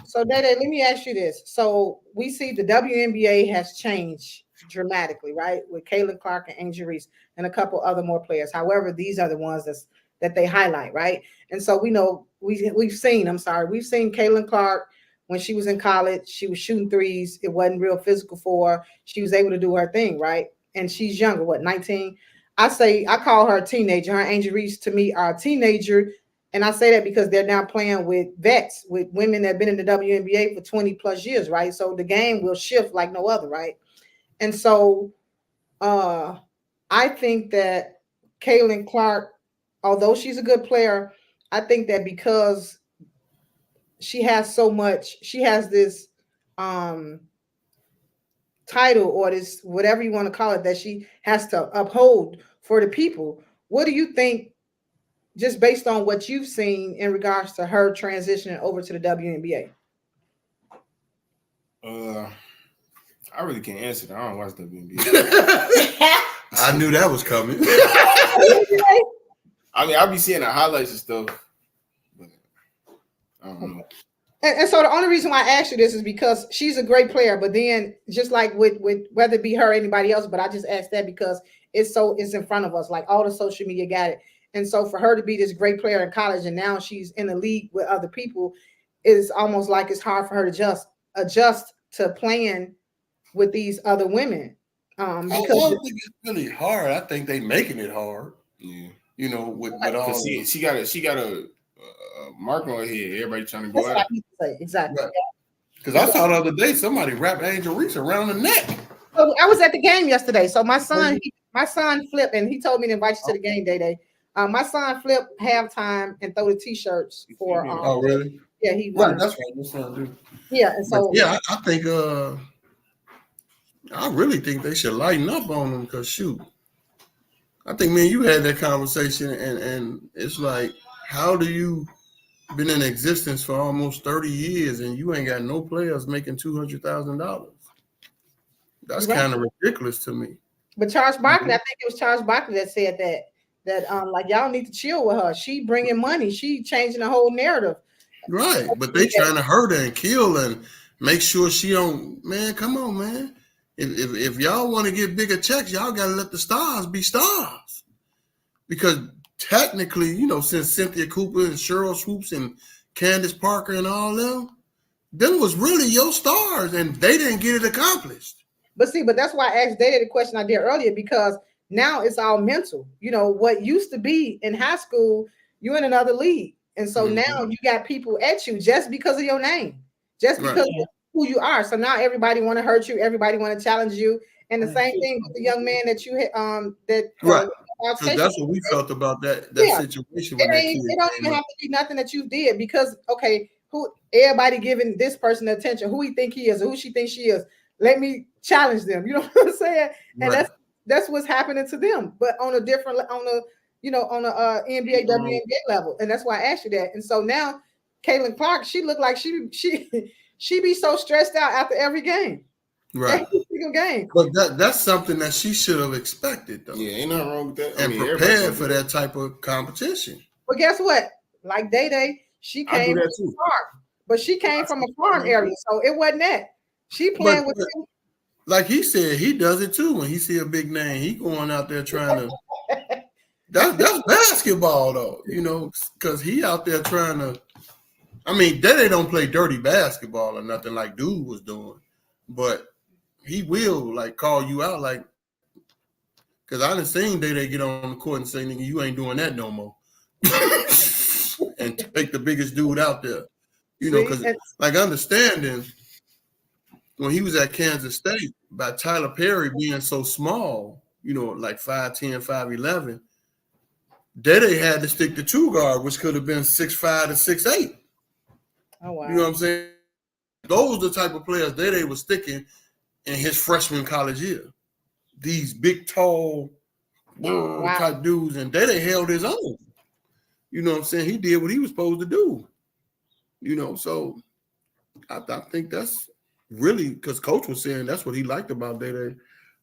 So, Dede, let me ask you this. So, we see the WNBA has changed dramatically, right? With Caitlin Clark and Angel Reese and a couple other more players. However, these are the ones that they highlight, right? And so we know we've seen Caitlin Clark when she was in college. She was shooting threes. It wasn't real physical for her. She was able to do her thing, right? And she's younger, 19? I call her a teenager. Her Angel Reese to me are a teenager. And I say that because they're now playing with vets, with women that have been in the WNBA for 20 plus years, right? So the game will shift like no other, right? And so I think that Caitlin Clark, although she's a good player, I think that because she has this title or this, whatever you want to call it, that she has to uphold for the people. What do you think, just based on what you've seen in regards to her transitioning over to the WNBA? I really can't answer that. I don't watch WNBA. I knew that was coming. I mean, I'll be seeing the highlights and stuff, but I don't know. And so the only reason why I asked you this is because she's a great player, but then just like with whether it be her or anybody else, but I just asked that because it's in front of us, like all the social media got it. And so for her to be this great player in college and now she's in the league with other people, is almost like it's hard for her to adjust to playing with these other women. Because I don't think it's really hard. I think they making it hard. Yeah. You know, with all she got a mark on her head. Everybody trying to go out. Exactly. Because I saw the other day somebody wrapped Angel Reese around the neck. So I was at the game yesterday. So my son flipped, and he told me to invite you to the game, Day. My son flipped halftime and throw the t-shirts for. Oh, really? Yeah, he won. Right, that's what my son do. Yeah, and so I think I really think they should lighten up on them because shoot, I think you had that conversation and it's like, how do you been in existence for almost 30 years and you ain't got no players making $200,000? That's kind of ridiculous to me. But Charles Barkley, I think it was Charles Barkley that said that like y'all need to chill with her. She bringing money. She changing the whole narrative. Right, but they trying to hurt her and kill her and make sure she don't. Man, come on, man. If y'all want to get bigger checks, y'all got to let the stars be stars. Because technically, since Cynthia Cooper and Cheryl Swoops and Candace Parker and all them was really your stars, and they didn't get it accomplished. But that's why I asked Dede the question I did earlier, because now it's all mental. What used to be in high school, you in another league. And so now you got people at you just because of your name, just because of who you are. So now everybody want to hurt you. Everybody want to challenge you. And the same thing with the young man that you hit, right. So that's what we felt about that situation. It don't even have to be nothing that you did, because everybody giving this person attention, who he think he is, or who she thinks she is. Let me challenge them. You know what I'm saying? And that's what's happening to them, but on a different, on a NBA, WNBA level. And that's why I asked you that. And so now Caitlin Clark, she looked like she be so stressed out after every game. Right. Every single game. But that's something that she should have expected, though. Yeah, ain't nothing wrong with that. And prepared for that type of competition. But guess what? Like Day, she came from a farm, but she came from a farm area, so it wasn't that. She playing with him. Like he said, he does it too. When he see a big name, he going out there trying to. That's basketball, though, because he out there trying to. I mean, they don't play dirty basketball or nothing like dude was doing, but he will call you out, because I done seen they get on the court and say, "Nigga, you ain't doing that no more," and take the biggest dude out there, because understanding when he was at Kansas State by Tyler Perry being so small, 5'10", 5'11". Dede had to stick to two guard, which could have been 6'5" to 6'8". Oh wow! You know what I'm saying? Those are the type of players Dede was sticking in his freshman college year. These big, tall, type dudes, and Dede held his own. You know what I'm saying? He did what he was supposed to do. So I think that's really, because coach was saying that's what he liked about Day,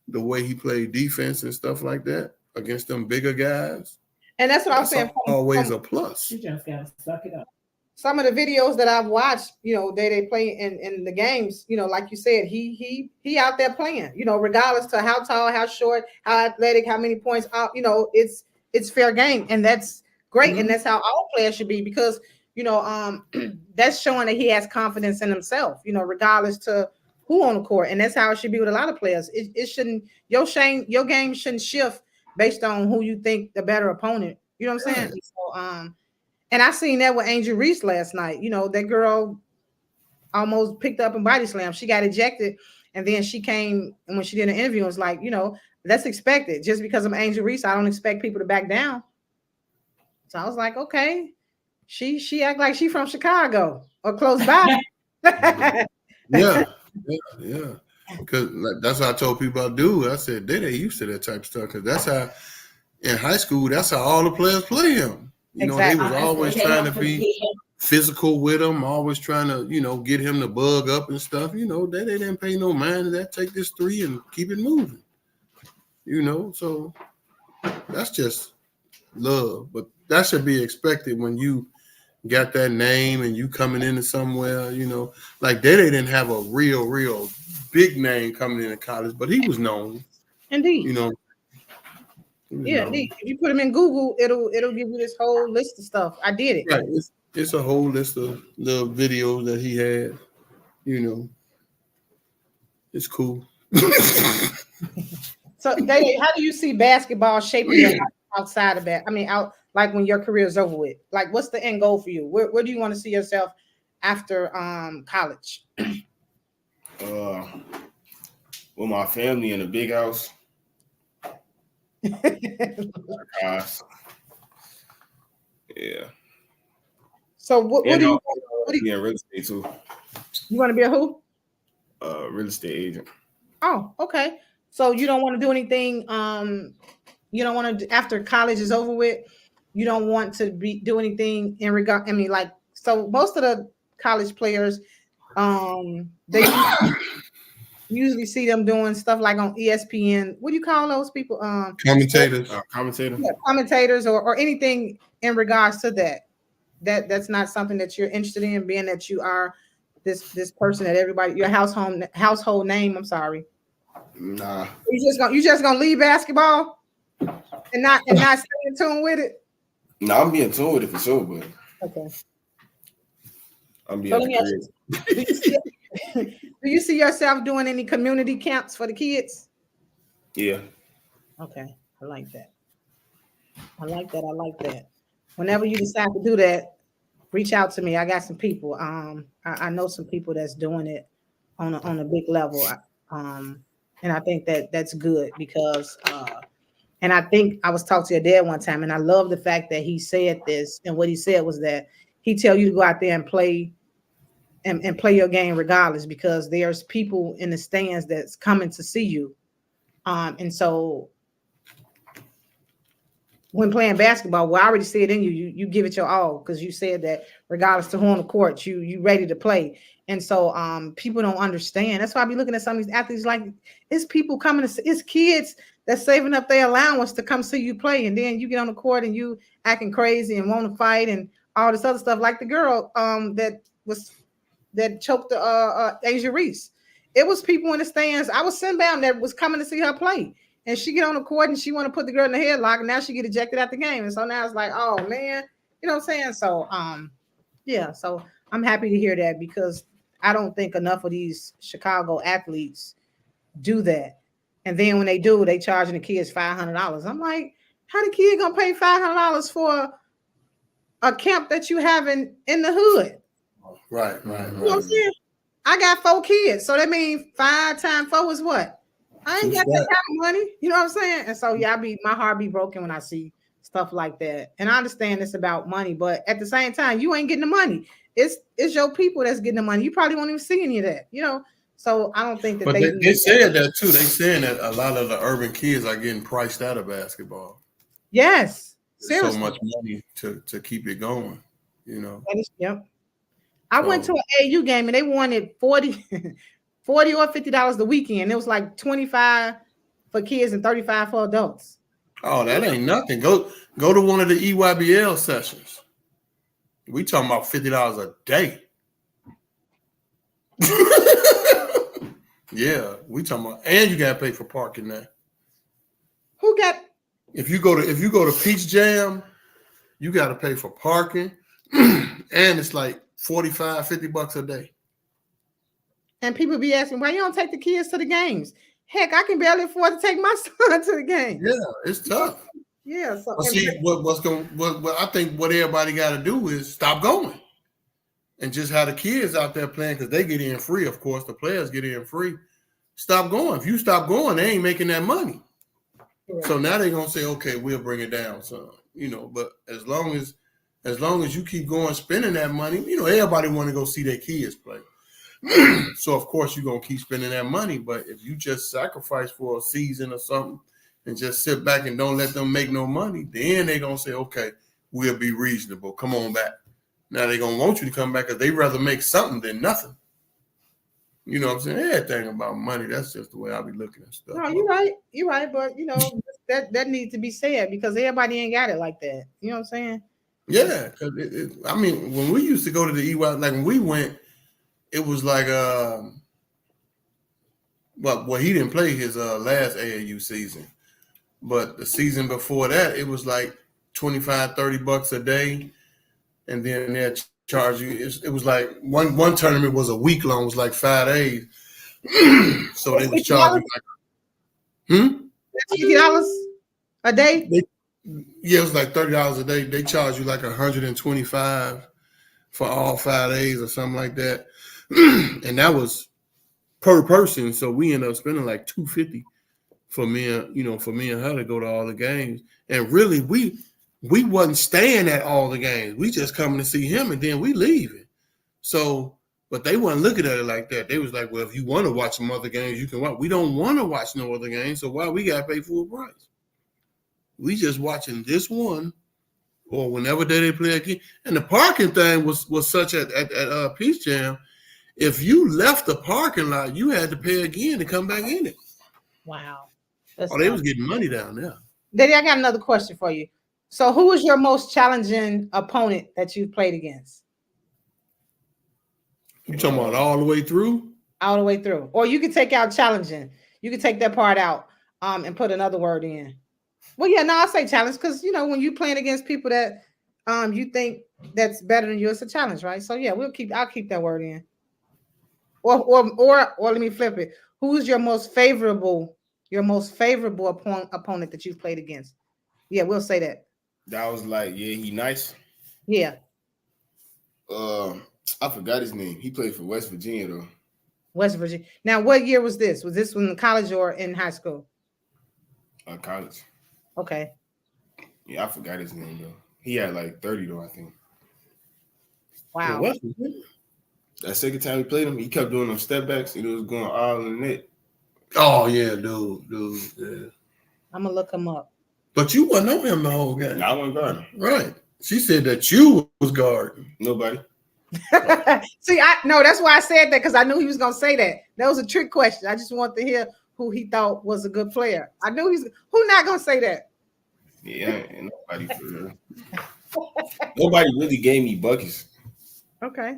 the way he played defense and stuff like that against them bigger guys. And that's what I was That's saying. Always a plus. You just gotta suck it up. Some of the videos that I've watched, they play in the games, like you said, he out there playing, regardless to how tall, how short, how athletic, how many points out, it's fair game. And that's great. Mm-hmm. And that's how all players should be, because, that's showing that he has confidence in himself, regardless to who on the court. And that's how it should be with a lot of players. It shouldn't, your game shouldn't shift based on who you think the better opponent. You know what I'm saying? Right. So, and I seen that with Angel Reese last night. That girl almost picked up and body slammed. She got ejected, and then she came, and when she did an interview, it was like, that's expected. Just because I'm Angel Reese, I don't expect people to back down. So I was like, okay, she act like she from Chicago or close by. Yeah. Because that's how I told people I do. I said they used to that type of stuff, because that's how in high school, that's how all the players play him. They was always trying to be physical with him, always trying to, get him to bug up and stuff. They didn't pay no mind to that. Take this 3 and keep it moving. So that's just love. But that should be expected when you got that name and you coming into somewhere, like they didn't have a real big name coming into college, but he was known. Indeed. Yeah, indeed. If you put him in Google, it'll give you this whole list of stuff. I did it. Right. It's a whole list of the videos that he had. It's cool. So, Dave, how do you see basketball shaping your life outside of that? I mean, like when your career is over with. Like, what's the end goal for you? Where do you want to see yourself after college? With my family in a big house. Yeah. So what do you be in real estate too? You want to be a who? Real estate agent. Oh, okay. So you don't want to do anything. You don't want to, after college is over with, you don't want to do anything in regard. I mean, like, so most of the college players, they usually see them doing stuff like on ESPN. What do you call those people? Commentators. Commentator. Yeah, commentators or anything in regards to that. That's not something that you're interested in, being that you are this person that everybody, your household name. I'm sorry. Nah. You just gonna leave basketball and not stay in tune with it? No, I'm being tuned with it for sure, but okay. I'm being do you see yourself doing any community camps for the kids? Yeah. Okay, I like that. I like that. Whenever you decide to do that, reach out to me. I got some people. I know some people that's doing it on a big level. And I think that's good because and I think I was talking to your dad one time, and I love the fact that he said this, and what he said was that he tell you to go out there and play and play your game regardless, because there's people in the stands that's coming to see you. And so when playing basketball, well, I already see it in you. You give it your all, because you said that regardless to who on the court, you ready to play. And so people don't understand. That's why I be looking at some of these athletes like it's people coming to, it's kids that's saving up their allowance to come see you play, and then you get on the court and you acting crazy and want to fight and all this other stuff. Like the girl that choked Asia Reese. It was people in the stands. I was sitting down that was coming to see her play. And she get on the court and she want to put the girl in the headlock, and now she get ejected out the game. And so now it's like, oh man, you know what I'm saying? So yeah, so I'm happy to hear that, because I don't think enough of these Chicago athletes do that. And then when they do, they charging the kids $500. I'm like, how the kid gonna pay $500 for a camp that you have in the hood? Right. You know what I'm saying? I got 4 kids, so that means 5 times 4 is what? I ain't got that kind of money, you know what I'm saying? And so yeah, my heart be broken when I see stuff like that. And I understand it's about money, but at the same time, you ain't getting the money. It's your people that's getting the money. You probably won't even see any of that, you know. So I don't think that they said that too. They saying that a lot of the urban kids are getting priced out of basketball. Yes, seriously. So much money to keep it going, you know. Yep. I went to an AU game and they wanted $40 or $50 the weekend. It was like 25 for kids and 35 for adults. Oh, that ain't nothing. Go to one of the EYBL sessions. We talking about $50 a day. Yeah, we talking about, and you gotta pay for parking now. Who got? If you go to Peach Jam, you gotta pay for parking, and it's like $45-$50 a day. And people be asking, why you don't take the kids to the games? Heck, I can barely afford to take my son to the game. Yeah, it's tough. Yeah. So But see, what I think what everybody got to do is stop going, and just have the kids out there playing because they get in free. Of course, the players get in free. Stop going. If you stop going, they ain't making that money. Correct. So now they're gonna say, okay, we'll bring it down. So but as long as you keep going spending that money, everybody want to go see their kids play. So of course you're gonna keep spending that money. But if you just sacrifice for a season or something and just sit back and don't let them make no money, then they're gonna say, okay, we'll be reasonable. Come on back. Now they're gonna want you to come back because they rather make something than nothing. You know what I'm saying? Everything about money, that's just the way I be looking at stuff. No, you're right. You're right. But that needs to be said because everybody ain't got it like that. You know what I'm saying? Yeah, because I mean, when we used to go to the EY, like when we went, it was like well, he didn't play his last AAU season, but the season before that, it was like $25-$30 a day, and then they'll charge you. It was like one tournament was a week long, it was like 5 days, so they was charging like $50 a day. Yeah, it was like $30 a day. They charge you like $125 for all 5 days or something like that, and that was per person. So we ended up spending like $250 for me and her to go to all the games. And really, we wasn't staying at all the games. We just coming to see him, and then we leaving. So, but they wasn't looking at it like that. They was like, well, if you want to watch some other games, you can watch. We don't want to watch no other games, so why we got to pay full price? We just watching this one, or whenever they play again. And the parking thing was such at Peach Jam. If you left the parking lot, you had to pay again to come back in it. Wow. They was getting money down there. Daddy, I got another question for you. So who was your most challenging opponent that you played against? You talking about all the way through? All the way through. Or you could take out challenging. You could take that part out and put another word in. Well, yeah, no, I'll say challenge because, when you're playing against people that you think that's better than you, it's a challenge, right? So, yeah, I'll keep that word in. Or let me flip it. Who's your most favorable opponent that you've played against? Yeah, we'll say that. That was like, yeah, he nice. Yeah. I forgot his name. He played for West Virginia though. West Virginia. Now, what year was this? Was this in college or in high school? College. Okay. Yeah, I forgot his name though. He had like 30 though, I think. Wow. What? That second time we played him, he kept doing them step backs and it was going all in the net. Oh yeah, dude, yeah. I'm gonna look him up. But you wasn't on him the whole game. I wasn't guarding. Right. She said that you was guarding. Nobody. See, that's why I said that because I knew he was gonna say that. That was a trick question. I just wanted to hear who he thought was a good player. I knew who not gonna say that. Yeah, ain't nobody for real. Nobody really gave me buckets. Okay.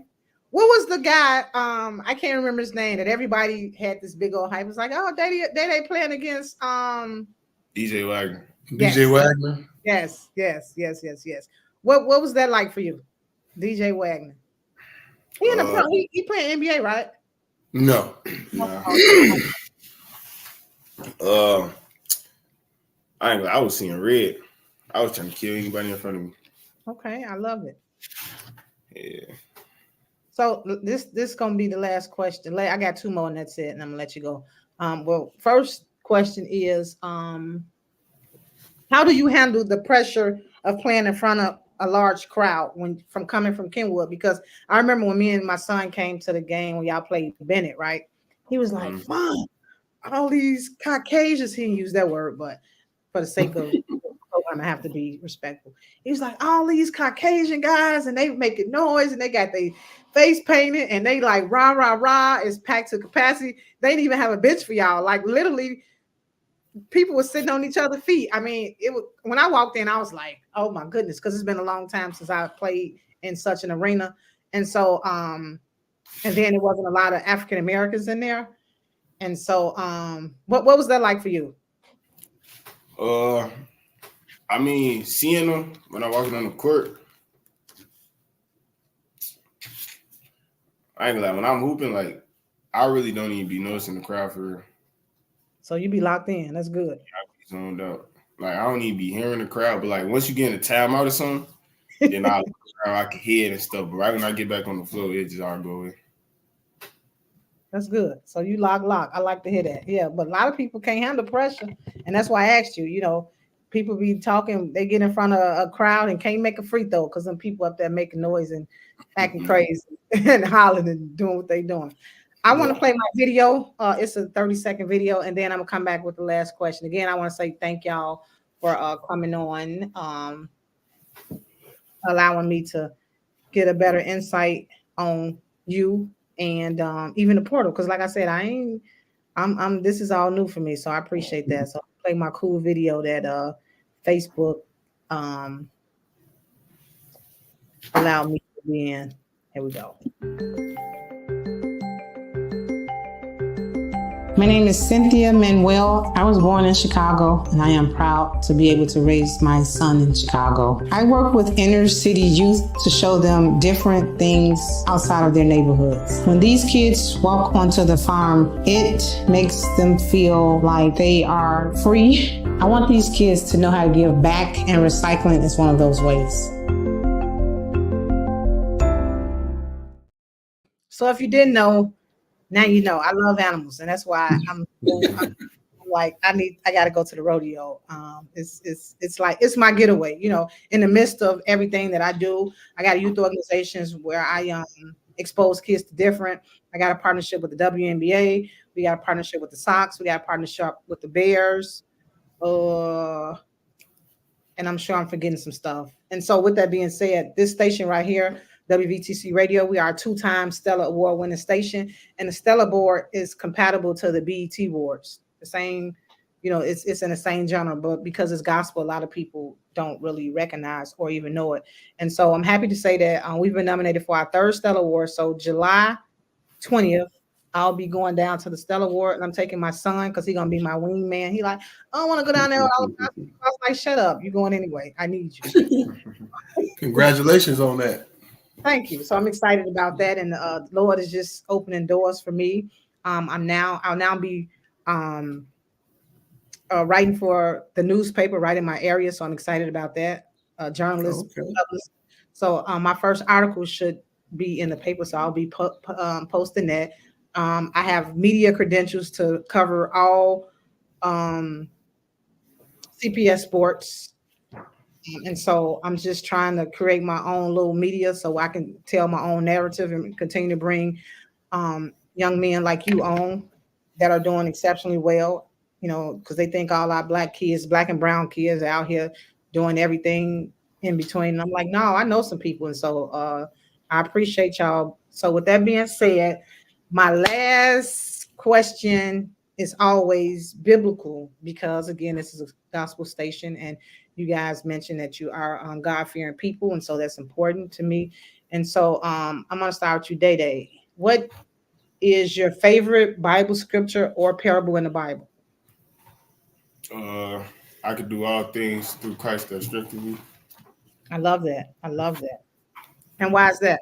What was the guy? I can't remember his name. That everybody had this big old hype. It was like, oh, they playing against DJ Wagner. Yes. DJ Wagner. Yes. What was that like for you, DJ Wagner? He in he playing NBA, right? No. I was seeing red. I was trying to kill anybody in front of me. Okay, I love it. Yeah. So this gonna be the last question. I got 2 more and that's it, and I'm gonna let you go. Well, first question is, how do you handle the pressure of playing in front of a large crowd coming from Kenwood? Because I remember when me and my son came to the game when y'all played Bennett, right? He was like, Mom, all these Caucasians, he didn't use that word, but for the sake of time I have to be respectful. He was like, all these Caucasian guys, and they making noise, and they got their face painted, and they like rah rah rah is packed to capacity. They didn't even have a bench for y'all. Like literally, people were sitting on each other's feet. I mean, it was when I walked in, I was like, oh my goodness, because it's been a long time since I played in such an arena. And so and then it wasn't a lot of African Americans in there. And so what was that like for you? I mean, seeing them when I'm walking on the court, I ain't gonna lie, when I'm hooping, like I really don't even be noticing the crowd for real. So you be locked in. That's good. I be zoned out. Like I don't even be hearing the crowd, but like once you get in a timeout or something, then I look around, I can hear it and stuff. But right when I get back on the floor, it just all go in. That's good. So you lock. I like to hear that. Yeah, but a lot of people can't handle pressure, and that's why I asked you. You know, people be talking, they get in front of a crowd and can't make a free throw because them people up there making noise and acting crazy and hollering and doing what they doing. I want to play my video. It's a 30-second video, and then I'm gonna come back with the last question. Again, I want to say thank y'all for coming on, allowing me to get a better insight on you and even the portal. Because like I said, I'm this is all new for me, so I appreciate that. So I'll play my cool video that Facebook allowed me to be in. Here we go. My name is Cynthia Manuel. I was born in Chicago, and I am proud to be able to raise my son in Chicago. I work with inner city youth to show them different things outside of their neighborhoods. When these kids walk onto the farm, it makes them feel like they are free. I want these kids to know how to give back, and recycling is one of those ways. So if you didn't know, now you know. I love animals, and that's why I'm like I got to go to the rodeo. It's like it's my getaway. You know, in the midst of everything that I do, I got youth organizations where I expose kids to different. I got a partnership with the WNBA. We got a partnership with the Sox. We got a partnership with the Bears. And I'm sure I'm forgetting some stuff. And so with that being said, this station right here, WVTC Radio, we are a 2-time Stellar Award winning station, and the Stellar Board is compatible to the BET Awards. The same, you know, it's in the same genre, but because it's gospel, a lot of people don't really recognize or even know it. And so I'm happy to say that we've been nominated for our 3rd Stellar Award. So July 20th, I'll be going down to the Stellar Award, and I'm taking my son because he's gonna be my wingman. He like, I don't want to go down there. I was like, shut up, you're going anyway. I need you. Congratulations on that. Thank you. So I'm excited about that, and the Lord is just opening doors for me. I'll now be writing for the newspaper right in my area, so I'm excited about that. Journalist. Okay. So my first article should be in the paper, so I'll be posting that. I have media credentials to cover all CPS sports. And so I'm just trying to create my own little media so I can tell my own narrative and continue to bring young men like you on that are doing exceptionally well, you know, because they think all our black kids, black and brown kids are out here doing everything in between. And I'm like, no, I know some people. And so I appreciate y'all. So with that being said, my last question is always biblical because, again, this is a gospel station, and you guys mentioned that you are God-fearing people, and so that's important to me. And so I'm going to start with you, Day Day. What is your favorite Bible scripture or parable in the Bible? I could do all things through Christ that strengthens me. I love that. I love that. And why is that?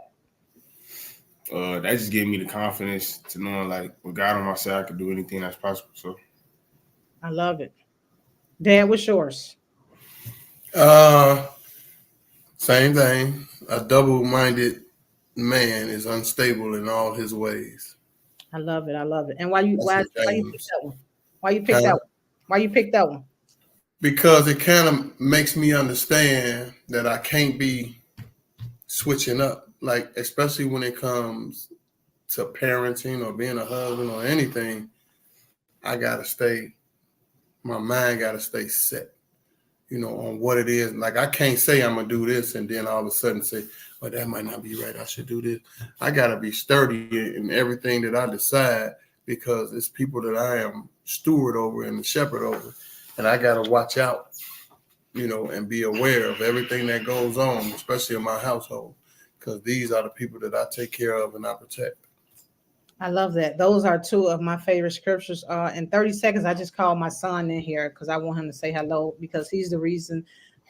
That just gave me the confidence to knowing, like, with God on my side, I could do anything that's possible. So I love it. Dad, what's yours? Same thing. A double-minded man is unstable in all his ways. I love it. I love it. And why you pick that one? Why you pick that one? Why you pick that one? Because it kind of makes me understand that I can't be switching up, like especially when it comes to parenting or being a husband or anything. I gotta stay. My mind gotta stay set. on what it is. Like, I can't say I'm going to do this and then all of a sudden say, well, that might not be right. I should do this. I got to be sturdy in everything that I decide, because it's people that I am steward over and the shepherd over. And I got to watch out, and be aware of everything that goes on, especially in my household, because these are the people that I take care of and I protect. I love that. Those are two of my favorite scriptures. In 30 seconds, I just called my son in here because I want him to say hello, because he's the reason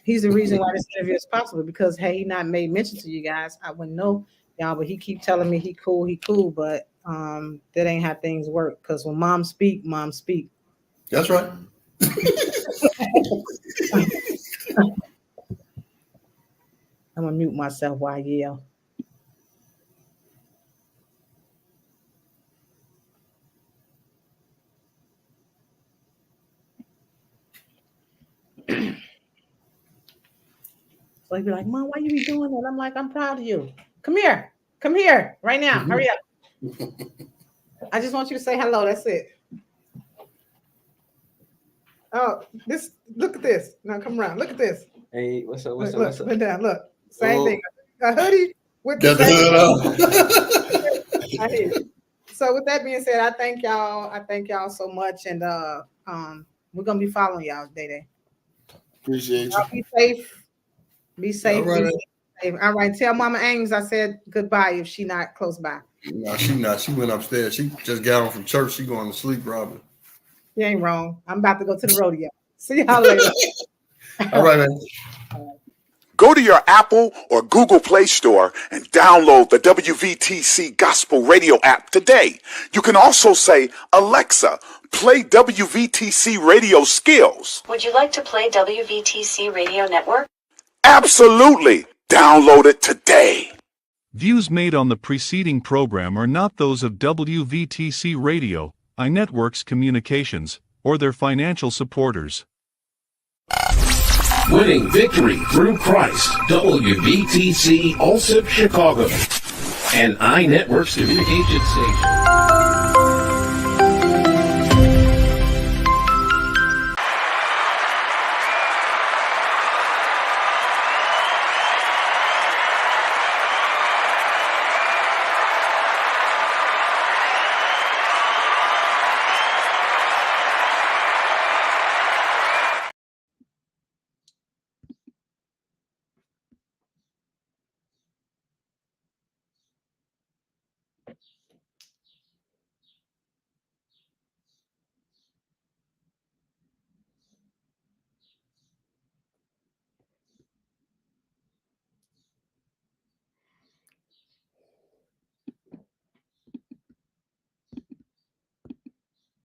why this interview is possible, because had he not made mention to you guys, I wouldn't know y'all, but he keep telling me he cool, but that ain't how things work, because when mom speak. That's right. I'm gonna mute myself while I yell. So he'd be like, Mom, why you be doing that? I'm like, I'm proud of you. Come here right now. Hurry up. I just want you to say hello. That's it. Oh, look at this. Now come around. Look at this. Hey, what's up? What's Look, up? look down. Look, same thing. A hoodie with Got the I hear you. So with that being said, I thank y'all so much, and we're gonna be following y'all Day. Appreciate you. Y'all be safe. Be safe. All right. Be safe. All right. Tell Mama Ames I said goodbye if she not close by. No, she not. She went upstairs. She just got home from church. She going to sleep, probably. You ain't wrong. I'm about to go to the rodeo. See y'all later. All right, man. Go to your Apple or Google Play Store and download the WVTC Gospel Radio app today. You can also say, Alexa, play WVTC Radio Skills. Would you like to play WVTC Radio Network? Absolutely. Download it today. Views made on the preceding program are not those of WVTC Radio, iNetworks Communications, or their financial supporters. Winning victory through Christ, WVTC Allsip Chicago, and iNetworks Communications Station.